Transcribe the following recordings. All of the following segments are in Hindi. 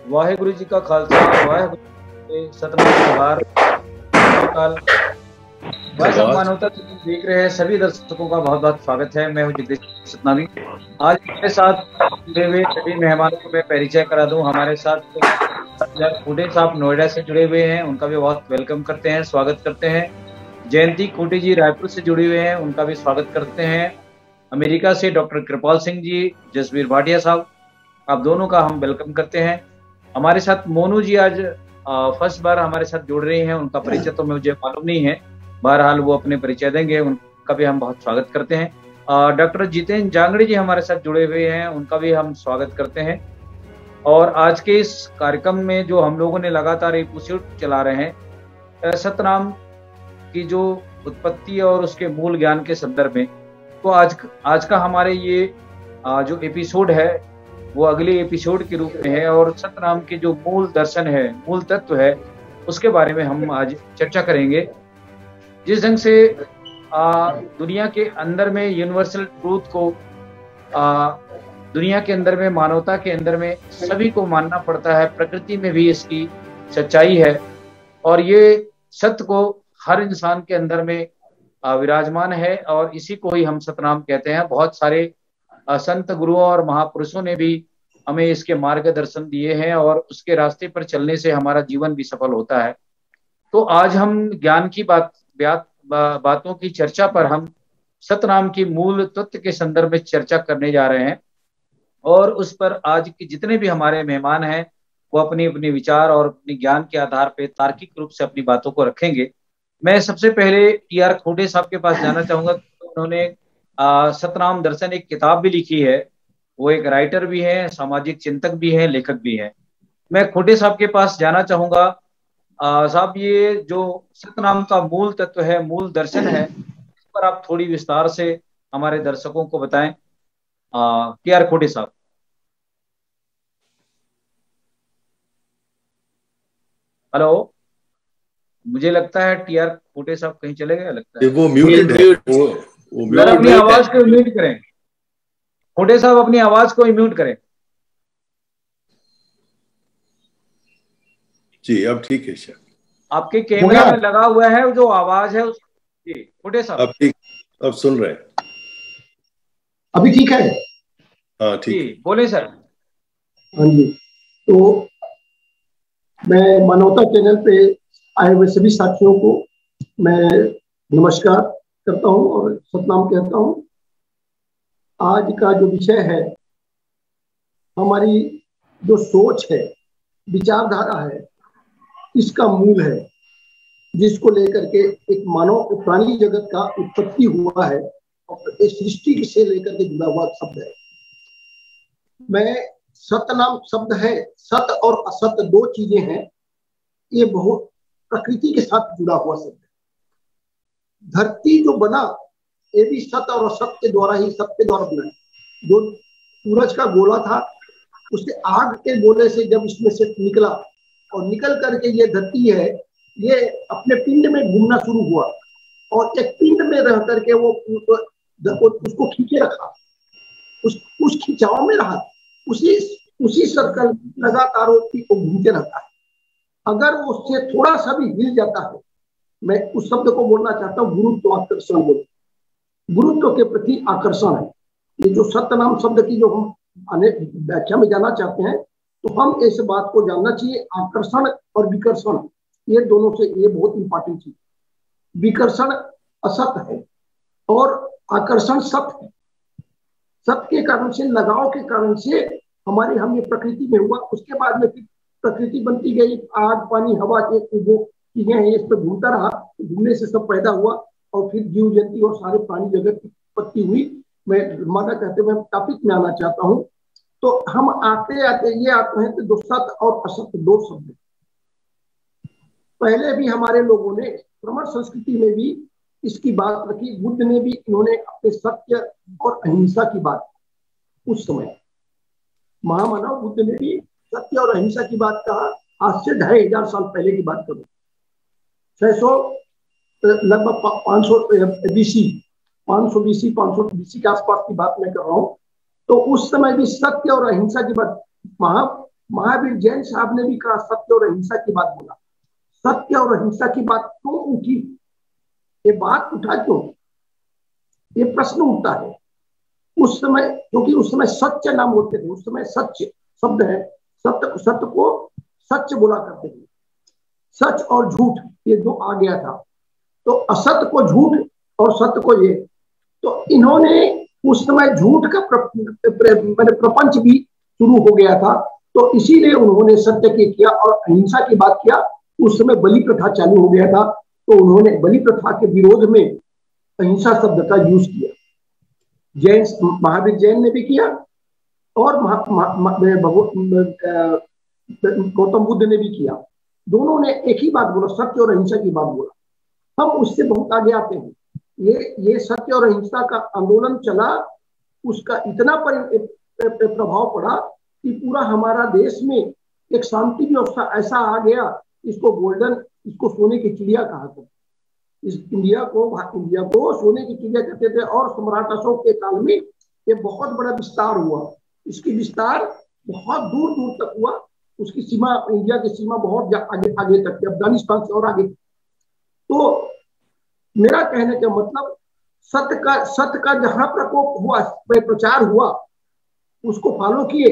वाहेगुरु जी का खालसा, वाहेगुरु जी के सतनाम जोहार। भाई साहब, मानवता टीवी देख रहे हैं सभी दर्शकों का बहुत बहुत स्वागत है। मैं हूं जगदीश सतनामी। आज मेरे साथ जुड़े हुए सभी मेहमानों को मैं परिचय करा दूं। हमारे साथ खूंटे साहब नोएडा से जुड़े हुए हैं, उनका भी बहुत वेलकम करते हैं, स्वागत करते हैं। जयंती खूंटे जी रायपुर से जुड़े हुए हैं, उनका भी स्वागत करते हैं। अमेरिका से डॉक्टर कृपाल सिंह जी, जसवीर भाटिया साहब, आप दोनों का हम वेलकम करते हैं। हमारे साथ मोनू जी आज फर्स्ट बार हमारे साथ जुड़ रहे हैं, उनका परिचय तो मुझे मालूम नहीं है, बहरहाल वो अपने परिचय देंगे, उनका भी हम बहुत स्वागत करते हैं। डॉक्टर जितेंद्र जांगड़ी जी हमारे साथ जुड़े हुए हैं, उनका भी हम स्वागत करते हैं। और आज के इस कार्यक्रम में जो हम लोगों ने लगातार एपिसोड चला रहे हैं सतनाम की जो उत्पत्ति और उसके मूल ज्ञान के संदर्भ में, तो आज का हमारे ये जो एपिसोड है वो अगले एपिसोड के रूप में है और सतनाम के जो मूल दर्शन है, मूल तत्व है, उसके बारे में हम आज चर्चा करेंगे। जिस ढंग से दुनिया के अंदर में यूनिवर्सल ट्रूथ को दुनिया के अंदर में, मानवता के अंदर में सभी को मानना पड़ता है, प्रकृति में भी इसकी सच्चाई है और ये सत्य को हर इंसान के अंदर में विराजमान है और इसी को ही हम सतनाम कहते हैं। बहुत सारे संत गुरुओं और महापुरुषों ने भी हमें इसके मार्गदर्शन दिए हैं और उसके रास्ते पर चलने से हमारा जीवन भी सफल होता है। तो आज हम ज्ञान की बातों की चर्चा पर हम सतनाम की मूल तत्व के संदर्भ में चर्चा करने जा रहे हैं और उस पर आज के जितने भी हमारे मेहमान हैं वो अपनी अपनी विचार और अपनी ज्ञान के आधार पर तार्किक रूप से अपनी बातों को रखेंगे। मैं सबसे पहले टी.आर. खूंटे साहब के पास जाना चाहूंगा। उन्होंने सतनाम दर्शन एक किताब भी लिखी है, वो एक राइटर भी है, सामाजिक चिंतक भी है, लेखक भी है। मैं खूंटे साहब के पास जाना चाहूंगा। साहब, ये जो सतनाम का मूल तत्व है, मूल दर्शन है, इस पर आप थोड़ी विस्तार से हमारे दर्शकों को बताएं। टी.आर. खूंटे साहब। हेलो, मुझे लगता है टी.आर. खूंटे साहब कहीं चले गए लगता है। वो म्यूटेड है। वो अपनी आवाज को म्यूट करें। खूंटे साहब अपनी आवाज को म्यूट करें। जी अब ठीक है सर। आपके कैमरा में लगा हुआ है जो आवाज है उसकी। खूंटे साहब अब ठीक, अब सुन रहे हैं। अभी ठीक है? हाँ ठीक है, बोले सर। हाँ जी, तो मैं मानवता चैनल पे आए हुए सभी साथियों को मैं नमस्कार करता हूं और सतनाम कहता हूं। आज का जो विषय है, हमारी जो सोच है, विचारधारा है, इसका मूल है, जिसको लेकर के एक मानव प्राणी जगत का उत्पत्ति हुआ है और सृष्टि से लेकर के जुड़ा हुआ शब्द है। मैं सतनाम शब्द है, सत और असत दो चीजें हैं, ये बहुत प्रकृति के साथ जुड़ा हुआ शब्द है। धरती जो बना ये भी सत और असत के द्वारा ही, सत के द्वारा बना। जो सूरज का गोला था, उसके आग के गोले से जब इसमें से निकला और निकल करके ये धरती है, ये अपने पिंड में घूमना शुरू हुआ और एक पिंड में रह करके वो उसको खींचे रखा, उस खिंचाव में रहा, उसी सर्कल लगातार वो घूमते रहता है। अगर वो उससे थोड़ा सा भी हिल जाता है, मैं उस शब्द को बोलना चाहता हूँ गुरुत्वाकर्षण। गुरुत्व के प्रति आकर्षण है ये जो सतनाम शब्द की जो हम व्याख्या में जानना चाहते हैं, तो हम इस बात को जानना चाहिए। आकर्षण और विकर्षण, ये दोनों से ये बहुत इंपॉर्टेंट चीज। विकर्षण असत है और आकर्षण सत है। सत के कारण से, लगाव के कारण से हमारी हम ये प्रकृति में हुआ, उसके बाद में फिर प्रकृति बनती गई, आग पानी हवा के जो चीजें हैं इस पर घूमता रहा, घूमने से सब पैदा हुआ और फिर जीव जंतु और सारे प्राणी जगत की उत्पत्ति हुई। मैं माना कहते हुए टॉपिक में आना चाहता हूँ। तो हम आते आते ये आते हैं तो सत और असत दो शब्द। पहले भी हमारे लोगों ने प्रमण संस्कृति में भी इसकी बात रखी। बुद्ध ने भी, इन्होंने अपने सत्य और अहिंसा की बात, उस समय महामानव बुद्ध ने भी सत्य और अहिंसा की बात कहा। आज से 2500 साल पहले की बात करो, 600 लगभग 500 बीसी, 500 बीसी के आसपास की बात मैं कर रहा हूँ। तो उस समय भी सत्य और अहिंसा की बात महावीर जैन साहब ने भी कहा सत्य और अहिंसा की बात बोला। सत्य और अहिंसा की बात क्यों उठी, ये बात उठा क्यों, ये प्रश्न उठता है। उस समय क्योंकि उस समय सत्य नाम बोलते थे, उस समय सत्य शब्द है, सत्य को सच बोला करते थे। सच और झूठ ये दो आ गया था, तो असत्य को झूठ और सत्य को ये, तो इन्होंने उस समय झूठ का प्रपंच भी शुरू हो गया था, तो इसीलिए उन्होंने सत्य की किया और अहिंसा की बात किया। उस समय बलि प्रथा चालू हो गया था, तो उन्होंने बलि प्रथा के विरोध में अहिंसा शब्द का यूज किया। जैन महावीर जैन ने भी किया और गौतम बुद्ध ने भी किया। दोनों ने एक ही बात बोला, सत्य और अहिंसा की बात बोला। हम उससे बहुत आगे आते हैं। ये सत्य और अहिंसा का आंदोलन चला, उसका इतना प्रभाव पड़ा कि पूरा हमारा देश में एक शांति व्यवस्था ऐसा आ गया, इसको सोने की चिड़िया कहा था। इस इंडिया को सोने की चिड़िया कहते थे। और सम्राट अशोक के काल में ये बहुत बड़ा विस्तार हुआ, इसकी विस्तार बहुत दूर दूर तक हुआ। उसकी सीमा, इंडिया की सीमा बहुत आगे तक थी, अफगानिस्तान से और आगे। तो मेरा कहने का मतलब सत्य का जहां प्रकोप हुआ, प्रचार हुआ, उसको फॉलो किए,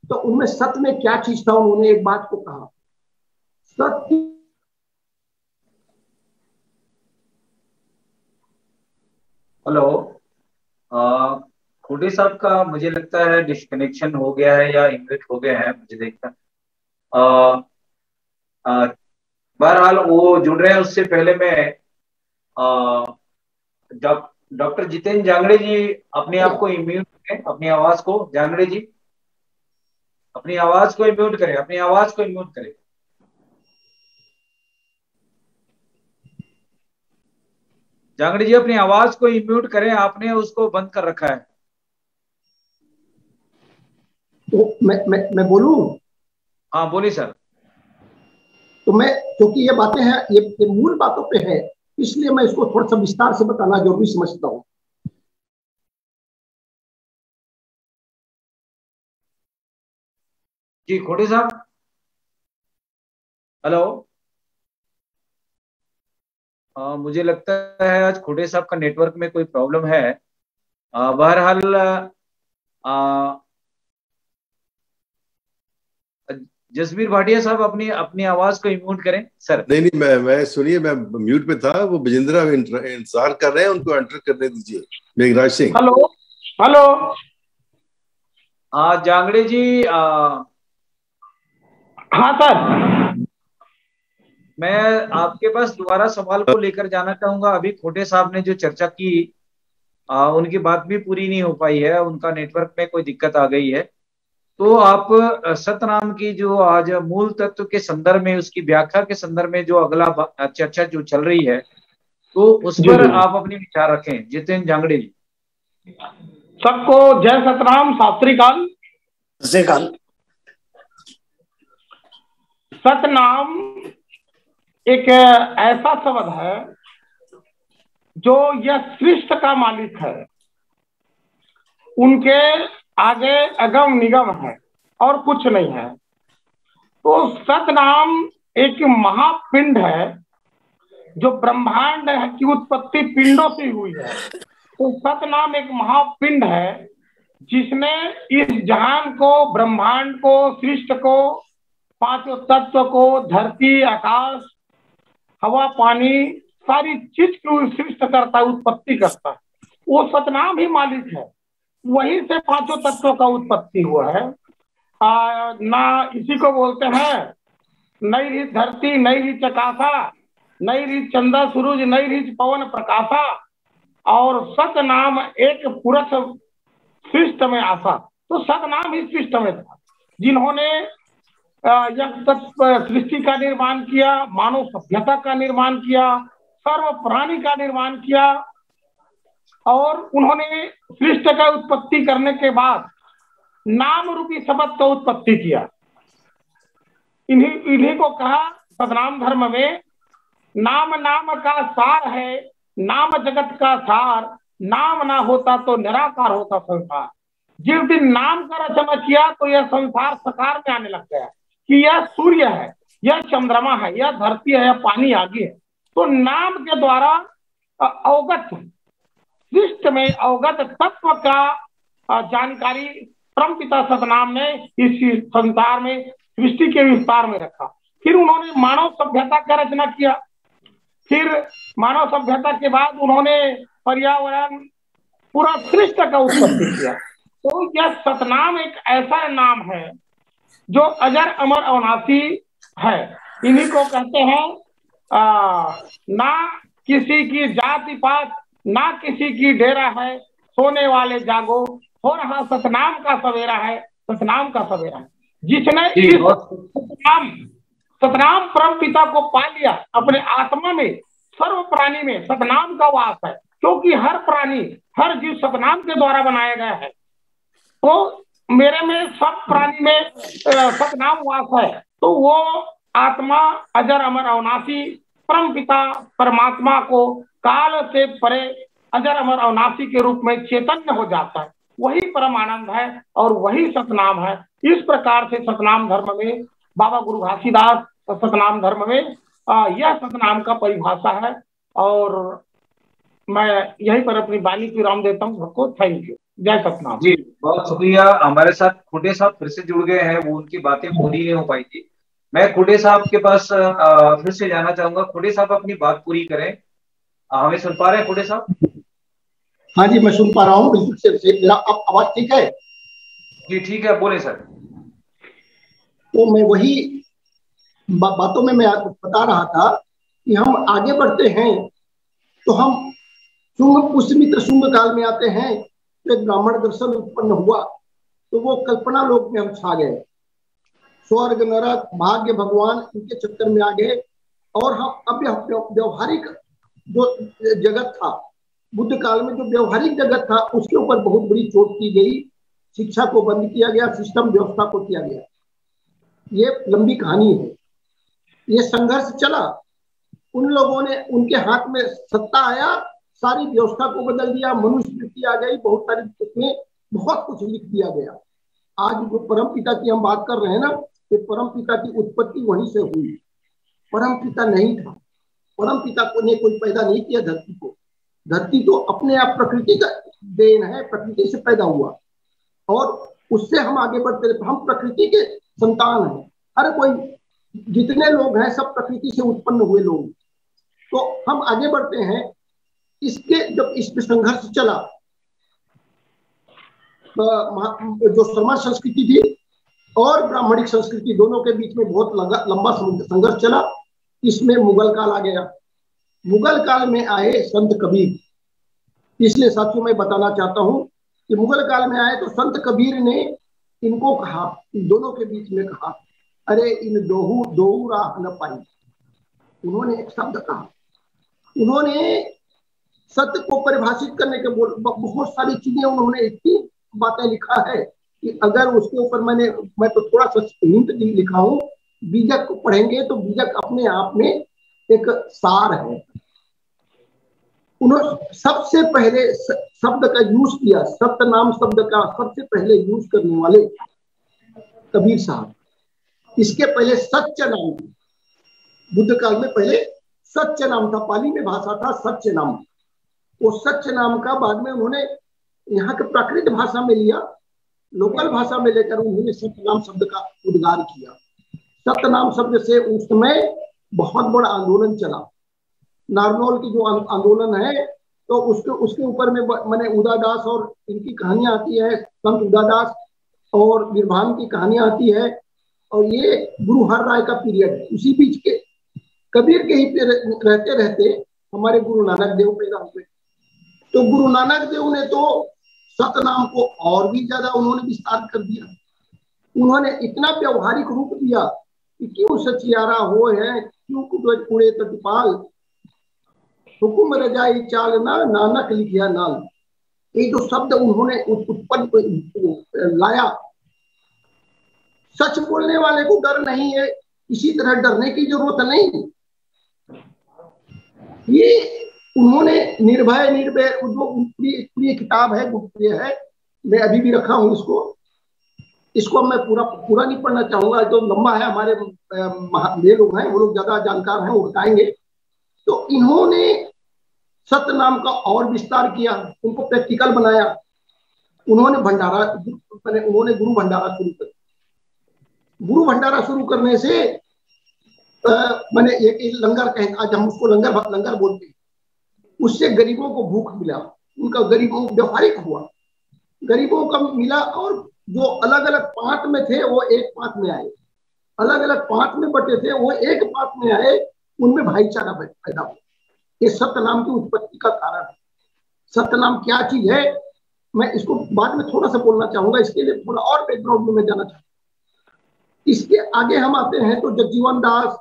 तो उनमें सत्य में क्या चीज था, उन्होंने एक बात को कहा, सत्य। हेलो, खुडी साहब का मुझे लगता है डिस्कनेक्शन हो गया है या इन्वेट हो गया है, मुझे देखता। बहरहाल वो जुड़ रहे हैं, उससे पहले मैं डॉक्टर जितेंद्र जांगड़े जी अपने आप को म्यूट करें, अपनी आवाज को। जांगड़े जी अपनी आवाज को म्यूट करें, अपनी आवाज को म्यूट करें। जांगड़े जी अपनी आवाज को म्यूट करें, आपने उसको बंद कर रखा है। तो मैं बोलूं? हाँ बोलिए सर। तो मैं, क्योंकि ये बातें हैं, ये मूल बातों पे है, इसलिए मैं इसको थोड़ा सा विस्तार से बताना जरूरी समझता हूँ। जी खोटे साहब, हेलो। मुझे लगता है आज खोटे साहब का नेटवर्क में कोई प्रॉब्लम है। बहरहाल जसबीर भाटिया साहब अपनी अपनी आवाज को म्यूट करें सर। नहीं, मैं सुनिए, मैं म्यूट पे था। वो बजिंद्रा इंतजार कर रहे हैं, उनको एंटर करने दीजिए। मेघराज सिंह। Hello hello. जांगड़े जी। हाँ सर। मैं आपके पास दोबारा सवाल को लेकर जाना चाहूंगा। अभी खोटे साहब ने जो चर्चा की, उनकी बात भी पूरी नहीं हो पाई है, उनका नेटवर्क में कोई दिक्कत आ गई है। तो आप सतनाम की जो आज मूल तत्व के संदर्भ में, उसकी व्याख्या के संदर्भ में जो अगला चर्चा जो चल रही है, तो उस पर आप अपने विचार रखें। जितेंद्र जांगड़े जी। सबको जय सतनाम, शास्त्रीकाल। सतनाम एक ऐसा शब्द है जो यह सृष्टि का मालिक है, उनके आगे अगम निगम है और कुछ नहीं है। तो सतनाम एक महापिंड है, जो ब्रह्मांड की उत्पत्ति पिंडों से हुई है। तो सतनाम एक महापिंड है जिसने इस जहान को, ब्रह्मांड को, सृष्टि को, पांचों तत्व को, धरती, आकाश, हवा, पानी, सारी चीज की सृष्टि करता है, उत्पत्ति करता है। वो सतनाम ही मालिक है। वहीं से पांचों तत्वों का उत्पत्ति हुआ है। ना इसी को बोलते हैं नई रीत धरती, नई रीत आकाशा, नई रीत चंद्र सूरज, नई रीत पवन प्रकाशा, और सतनाम एक पुरुष सृष्टि में आशा। तो सतनाम ही सृष्टि में था, जिन्होंने यह सृष्टि का निर्माण किया, मानव सभ्यता का निर्माण किया, सर्व प्राणी का निर्माण किया, और उन्होंने सृष्टि का उत्पत्ति करने के बाद नाम रूपी शब्द का उत्पत्ति किया। इन्हीं को कहा सतनाम धर्म में, नाम नाम का सार है, नाम जगत का सार, नाम ना होता तो निराकार होता संसार। जिस दिन नाम का रचना किया तो यह संसार साकार में आने लग गया कि यह सूर्य है, यह चंद्रमा है, यह धरती है, यह पानी आदि है। तो नाम के द्वारा अवगत, सृष्ट में अवगत तत्व का जानकारी परमपिता सतनाम ने इस संसार में सृष्टि के विस्तार में रखा। फिर उन्होंने मानव सभ्यता का रचना किया। फिर मानव सभ्यता के बाद उन्होंने पर्यावरण पूरा सृष्टि का उत्पत्ति किया। तो यह सतनाम एक ऐसा नाम है जो अजर अमर अविनाशी है। इन्हीं को कहते हैं ना किसी की जाति पात, ना किसी की डेरा है, सोने वाले जागो, हो रहा सतनाम का सवेरा है, सतनाम का सवेरा है। जिसने इस सतनाम परम पिता को पा लिया अपने आत्मा में, सर्व प्राणी में सतनाम का वास है, क्योंकि हर प्राणी, हर जीव सतनाम के द्वारा बनाया गया है। तो मेरे में सब प्राणी में सतनाम वास है। तो वो आत्मा अजर अमर अविनाशी परम पिता परमात्मा को काल से परे अजर अमर अविनाशी के रूप में चैतन्य हो जाता है। वही परम आनंद है और वही सतनाम है। इस प्रकार से सतनाम धर्म में बाबा गुरु घासीदास सतनाम धर्म में यह सतनाम का परिभाषा है। और मैं यहीं पर अपनी वाणी की विराम देता हूँ। सबको थैंक यू। जय सतनाम जी, बहुत शुक्रिया। हमारे साथ खुडे साहब फिर से जुड़ गए हैं, वो उनकी बातें पूरी नहीं हो पाई थी। मैं खुडे साहब के पास फिर से जाना चाहूंगा। खुडे साहब अपनी बात पूरी करें। हमें सुन पा रहे हैं खुडे साहब? हाँ जी, मैं सुन पा रहा हूँ बिल्कुल से। मेरा आवाज ठीक है? जी ठीक है, बोले सर। तो मैं वही बातों में मैं बता रहा था कि हम आगे बढ़ते हैं तो हम पुष्यमित्र शुंग काल में आते हैं तो एक ब्राह्मण दर्शन उत्पन्न हुआ। तो वो कल्पना लोक में हम छा गए। स्वर्ग नरक भाग्य भगवान इनके चक्कर में आ गए। और हम अब व्यवहारिक जो जगत था, बुद्ध काल में जो व्यवहारिक जगत था, उसके ऊपर बहुत बड़ी चोट की गई। शिक्षा को बंद किया गया, सिस्टम व्यवस्था को किया गया। ये लंबी कहानी है। ये संघर्ष चला। उन लोगों ने, उनके हाथ में सत्ता आया, सारी व्यवस्था को बदल दिया, मनुस्मृति आ गई, बहुत सारी, उसमें बहुत कुछ लिख दिया गया। आज जो परम पिता की हम बात कर रहे हैं ना, ये परम पिता की उत्पत्ति वहीं से हुई। परम पिता नहीं था। परम पिता को ने कोई पैदा नहीं किया धरती को। धरती तो अपने आप प्रकृति का देन है, प्रकृति से पैदा हुआ और उससे हम आगे बढ़ते रहे। हम प्रकृति के संतान हैं। हर कोई, जितने लोग हैं सब प्रकृति से उत्पन्न हुए लोग। तो हम आगे बढ़ते हैं। इसके जब इसमें संघर्ष चला, जो शर्मा संस्कृति थी और ब्राह्मणिक संस्कृति, दोनों के बीच में बहुत लंबा संघर्ष चला। इसमें मुगल काल आ गया। मुगल काल में आए संत कबीर। इसलिए साथियों मैं बताना चाहता हूं कि मुगल काल में आए तो संत कबीर ने इनको कहा, इन दोनों के बीच में कहा, अरे इन दोहू राह न पाई। उन्होंने एक शब्द कहा। उन्होंने सत्य को परिभाषित करने के बहुत सारी चीजें, उन्होंने इतनी बातें लिखा है कि अगर उसके ऊपर मैं तो थोड़ा सा हिंट लिखा हूं। बीजक को पढ़ेंगे तो बीजक अपने आप में एक सार है। उन्होंने सबसे पहले शब्द का यूज किया, सतनाम शब्द का सबसे पहले यूज करने वाले कबीर साहब। इसके पहले सच्च नाम, बुद्ध काल में पहले सच्च नाम था, पाली में भाषा था सच्च नाम। वो सच्च नाम का बाद में उन्होंने यहाँ के प्राकृत भाषा में लिया, लोकल भाषा में लेकर उन्होंने सतनाम शब्द का उद्गार किया। सतनाम शब्द से उस समय बहुत बड़ा आंदोलन चला। नारनौल की जो आंदोलन है तो उसके ऊपर में मैंने उदादास और इनकी कहानियां आती है, संत उदादास और निर्भान की कहानियां आती है। और ये गुरु हर राय का पीरियड है। उसी बीच के कबीर के ही रहते रहते हमारे गुरु नानक देव पैदा हुए। तो गुरु नानक देव ने तो सतनाम को और भी ज्यादा उन्होंने विस्तार कर दिया। उन्होंने इतना व्यवहारिक रूप दिया कि क्यों सचियारा हो है, क्यों कुड़े तटपाल, हुकुम रजाई चाल ना, नानक लिखिया नाल। ये जो शब्द उन्होंने उत्पन्न लाया, सच बोलने वाले को डर नहीं है, इसी तरह डरने की जरूरत नहीं। ये उन्होंने निर्भय जो प्रिय किताब है, गुप्रिय है, मैं अभी भी रखा हूँ इसको मैं पूरा नहीं पढ़ना चाहूंगा, जो लंबा है। हमारे ये लोग हैं, वो लोग ज्यादा जानकार हैं, वो बताएंगे। तो इन्होंने सत्य नाम का और विस्तार किया, उनको प्रैक्टिकल बनाया। उन्होंने गुरु भंडारा शुरू कर। गुरु भंडारा शुरू करने से मैंने एक लंगर कहें, आज हम उसको लंगर बोलते हैं। उससे गरीबों को भूख मिला, उनका गरीबों व्यवहारिक हुआ, गरीबों का मिला। और जो अलग अलग पांत में थे वो एक पांत में आए, अलग अलग पांत में बटे थे वो एक पांत में आए, उनमें भाईचारा पैदा हुआ। ये सत्यनाम की उत्पत्ति का कारण है। सत्यनाम क्या चीज है, मैं इसको बाद में थोड़ा सा बोलना चाहूंगा। इसके लिए थोड़ा और बैकग्राउंड में मैं जाना चाहूंगा। इसके आगे हम आते हैं तो जगजीवन दास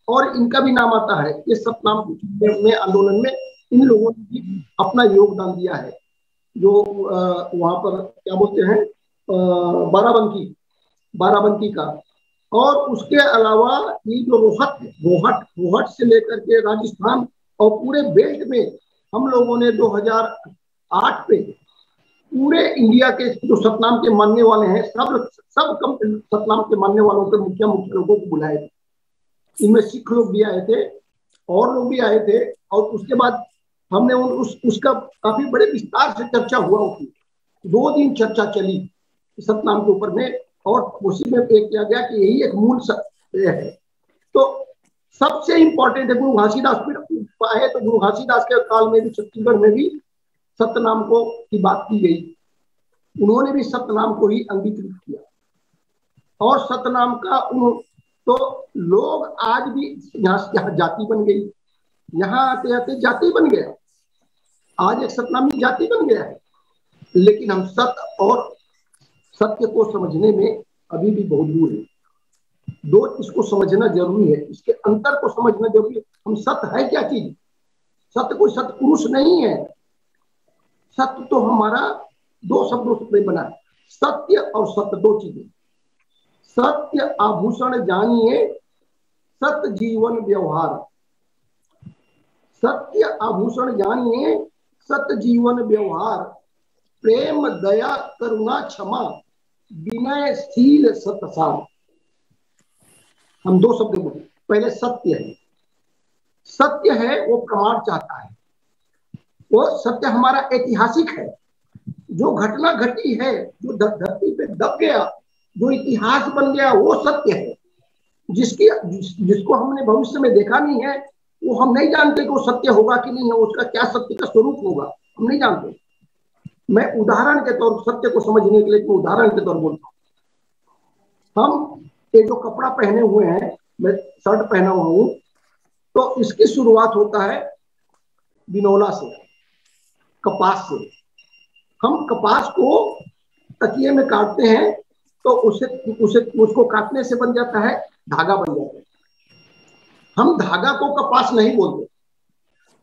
और इनका भी नाम आता है। ये सतनाम में आंदोलन में इन लोगों ने भी अपना योगदान दिया है। जो वहां पर क्या बोलते हैं, बाराबंकी का। और उसके अलावा ये जो रोहट से लेकर के राजस्थान और पूरे बेल्ट में हम लोगों ने 2008 पे पूरे इंडिया के जो सतनाम के मानने वाले हैं सब सतनाम के मानने वालों के मुख्य लोगों को बुलाए थे। इनमें सिख लोग भी आए थे और लोग भी आए थे। और उसके बाद हमने उसका काफी बड़े विस्तार से चर्चा हुआ। उसकी 2 दिन चर्चा चली सतनाम के ऊपर में, और उसी में एक किया गया कि यही एक मूल है। तो सबसे इंपॉर्टेंट है, गुरु घासीदास आए तो गुरु घासीदास के काल में भी छत्तीसगढ़ में भी सत्यनाम को की बात की गई। उन्होंने भी सत्यनाम को ही अंगीकृत किया। और सत्यनाम का तो लोग आज भी यहाँ जाति बन गई, यहाँ आते आते जाति बन गया। आज एक सतनामी जाति बन गया है। लेकिन हम सत्य को समझने में अभी भी बहुत दूर है। इसको समझना जरूरी है, इसके अंतर को समझना जरूरी है। हम सत्य है क्या चीज? सत्य कोई सत्पुरुष नहीं है। सत्य तो हमारा 2 शब्दों से बना है, सत्य और सत्य, 2 चीजें। सत्य आभूषण जानिए, सत्य जीवन व्यवहार। सत्य आभूषण जानिए, सत्य जीवन व्यवहार। प्रेम दया करुणा क्षमा, विनय शील सतसार। हम 2 शब्द बोले। पहले सत्य है। सत्य है वो प्रमाण चाहता है। वो सत्य हमारा ऐतिहासिक है। जो घटना घटी है, जो धरती पे दब गया, जो इतिहास बन गया, वो सत्य है। जिसको हमने भविष्य में देखा नहीं है, वो हम नहीं जानते कि वो सत्य होगा कि नहीं है, उसका क्या सत्य का स्वरूप होगा, हम नहीं जानते। मैं उदाहरण के तौर सत्य को समझने के लिए उदाहरण के तौर बोलता हूँ। हम ये जो कपड़ा पहने हुए हैं, मैं शर्ट पहना हुआ हूँ, तो इसकी शुरुआत होता है बिनौला से, कपास से। हम कपास को तकिए में काटते हैं तो उसको काटने से बन जाता है धागा, बन जाता है। हम धागा को कपास नहीं बोलते।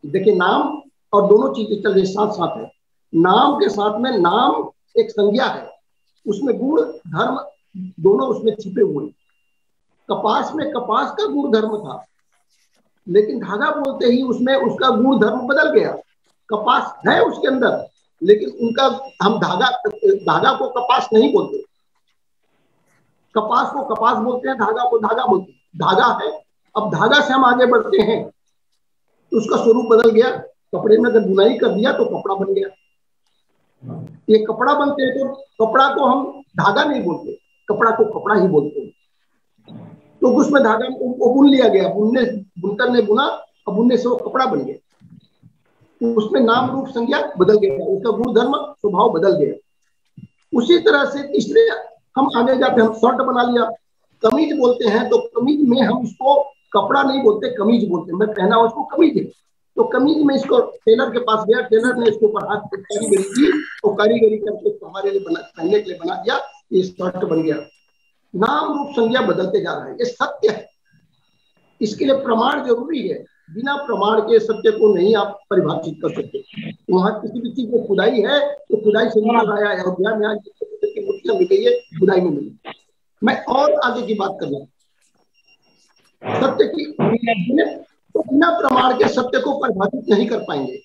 देखिए, नाम और दोनों चीजें चल रही साथ साथ है। नाम के साथ में नाम एक संज्ञा है, उसमें गुण धर्म दोनों उसमें छिपे हुए। कपास में कपास का गुण धर्म था, लेकिन धागा बोलते ही उसमें उसका गुण धर्म बदल गया। कपास है उसके अंदर, लेकिन उनका हम धागा को कपास नहीं बोलते। कपास को कपास बोलते हैं, धागा को धागा बोलते हैं। धागा है। अब धागा से हम आगे बढ़ते हैं तो उसका स्वरूप बदल गया। कपड़े में अगर बुनाई कर दिया तो कपड़ा बन गया। ये कपड़ा बनते हैं तो कपड़ा को हम धागा नहीं बोलते, कपड़ा को कपड़ा ही बोलते हैं। तो उसमें धागा को बुन लिया गया, बुनकर ने बुना, अब बुनने से वो कपड़ा बन गया। उसमें नाम रूप संज्ञा बदल गया, उसका गुण धर्म स्वभाव बदल गया। उसी तरह से तीसरे हम आगे जाते, हम शर्ट बना लिया, कमीज बोलते हैं, तो कमीज में हम इसको कपड़ा नहीं बोलते, कमीज बोलते हैं। मैं पहना हुआ उसको कमीज है, तो कमीज में इसको टेलर के पास गया, टेलर ने इसके ऊपर हाथ कारीगरी की और कारीगरी करके हमारे लिए पहनने के लिए बना दिया, ये शर्ट बन गया। नाम रूप संज्ञा बदलते जा रहा है, ये सत्य है। इसके लिए प्रमाण जरूरी है। बिना प्रमाण के सत्य को नहीं आप परिभाषित कर सकते। वहां किसी भी चीज में खुदाई है तो खुदाई से निकल आया है। अयोध्या में आज की मूर्तियां मिल गई है, खुदाई में मिली। मैं और आगे की बात करना, सत्य की तो बिना प्रमाण के सत्य को परिभाषित नहीं कर पाएंगे।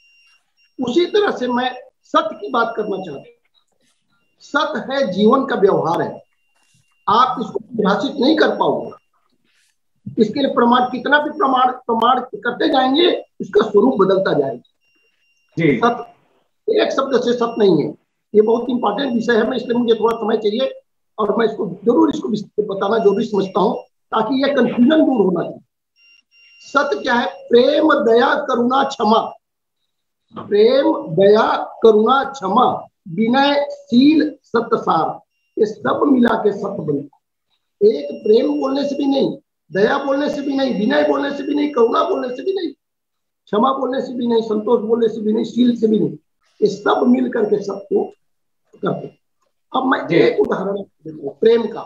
उसी तरह से मैं सत्य की बात करना चाहता हूँ। सत है जीवन का व्यवहार है, आप इसको परिभाषित नहीं कर पाओगे। इसके लिए प्रमाण कितना भी प्रमाण करते जाएंगे, उसका स्वरूप बदलता जाएगा। सत एक शब्द से सत नहीं है। ये बहुत इंपॉर्टेंट विषय है, मैं इसलिए मुझे थोड़ा समय चाहिए और मैं इसको जरूर बताना जरूरी समझता हूँ ताकि ये कंफ्यूजन दूर होना चाहिए। सत्य क्या है? प्रेम, दया, करुणा, क्षमा। प्रेम, दया, करुणा, क्षमा, विनय, शील, सत्यसार, ये सब मिला के सत्य बनता है। एक प्रेम बोलने से भी नहीं, दया बोलने से भी नहीं, विनय बोलने से भी नहीं, करुणा बोलने से भी नहीं, क्षमा बोलने से भी नहीं, संतोष बोलने से भी नहीं, शील से भी नहीं, ये सब मिल करके सबको करते। अब मैं एक उदाहरण देता हूं प्रेम का।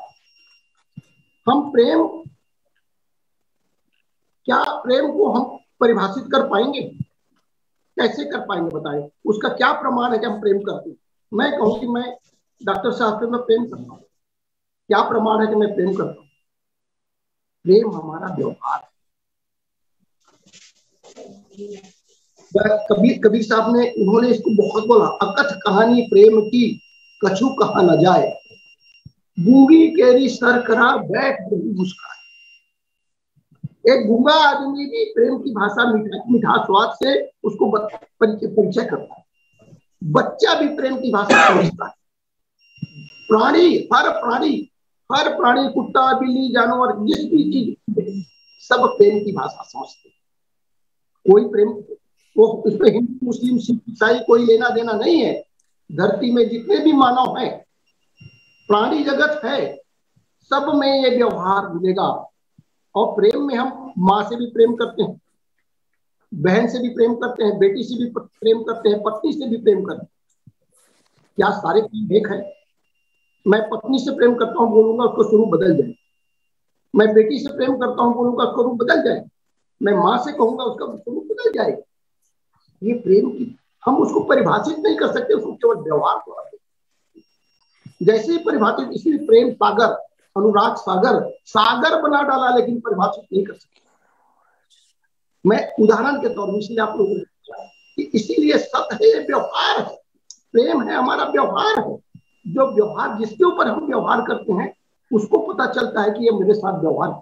हम प्रेम को हम परिभाषित कर पाएंगे? कैसे कर पाएंगे बताएं? उसका क्या प्रमाण है कि हम प्रेम करते हैं? मैं कहूं कि मैं डॉक्टर साहब से मैं प्रेम करता हूं, क्या प्रमाण है कि मैं प्रेम करता हूं? प्रेम हमारा व्यवहार है। कबीर साहब ने, उन्होंने इसको बहुत बोला, अकथ कहानी प्रेम की कछु कहा न जाए, गूंगी केरी सर करा बैठ मुस्काए। एक गूंगा आदमी भी प्रेम की भाषा मीठा स्वाद से उसको परिचय करता है। बच्चा भी प्रेम की भाषा समझता है। हर प्राणी कुत्ता, बिल्ली, जानवर, जिस भी चीज, सब प्रेम की भाषा समझते हैं। कोई प्रेम वो इसमें हिंदू, मुस्लिम, सिख, ईसाई कोई लेना देना नहीं है। धरती में जितने भी मानव हैं, प्राणी जगत है, सब में ये व्यवहार मिलेगा। और प्रेम में हम माँ से भी प्रेम करते हैं, बहन से भी प्रेम करते हैं, बेटी से भी प्रेम करते हैं, पत्नी से भी प्रेम करते हैं। क्या सारे प्रेम एक है? मैं पत्नी से प्रेम करता हूं बोलूंगा उसका स्वरूप बदल जाए, मैं बेटी से प्रेम करता हूं बोलूंगा उसका स्वरूप बदल जाए, मैं माँ से कहूंगा उसका स्वरूप बदल जाएगा। ये प्रेम की हम उसको परिभाषित नहीं कर सकते, उसको केवल व्यवहार को जैसे ही परिभाषित, इसलिए प्रेम सागर, अनुराग सागर बना डाला, लेकिन परिभाषित नहीं कर सकते। मैं उदाहरण के तौर पर इसलिए आप लोगों को, इसीलिए सत्य है, व्यवहार है, प्रेम है हमारा व्यवहार है। जो व्यवहार, जिसके ऊपर हम व्यवहार करते हैं उसको पता चलता है कि ये मेरे साथ व्यवहार है।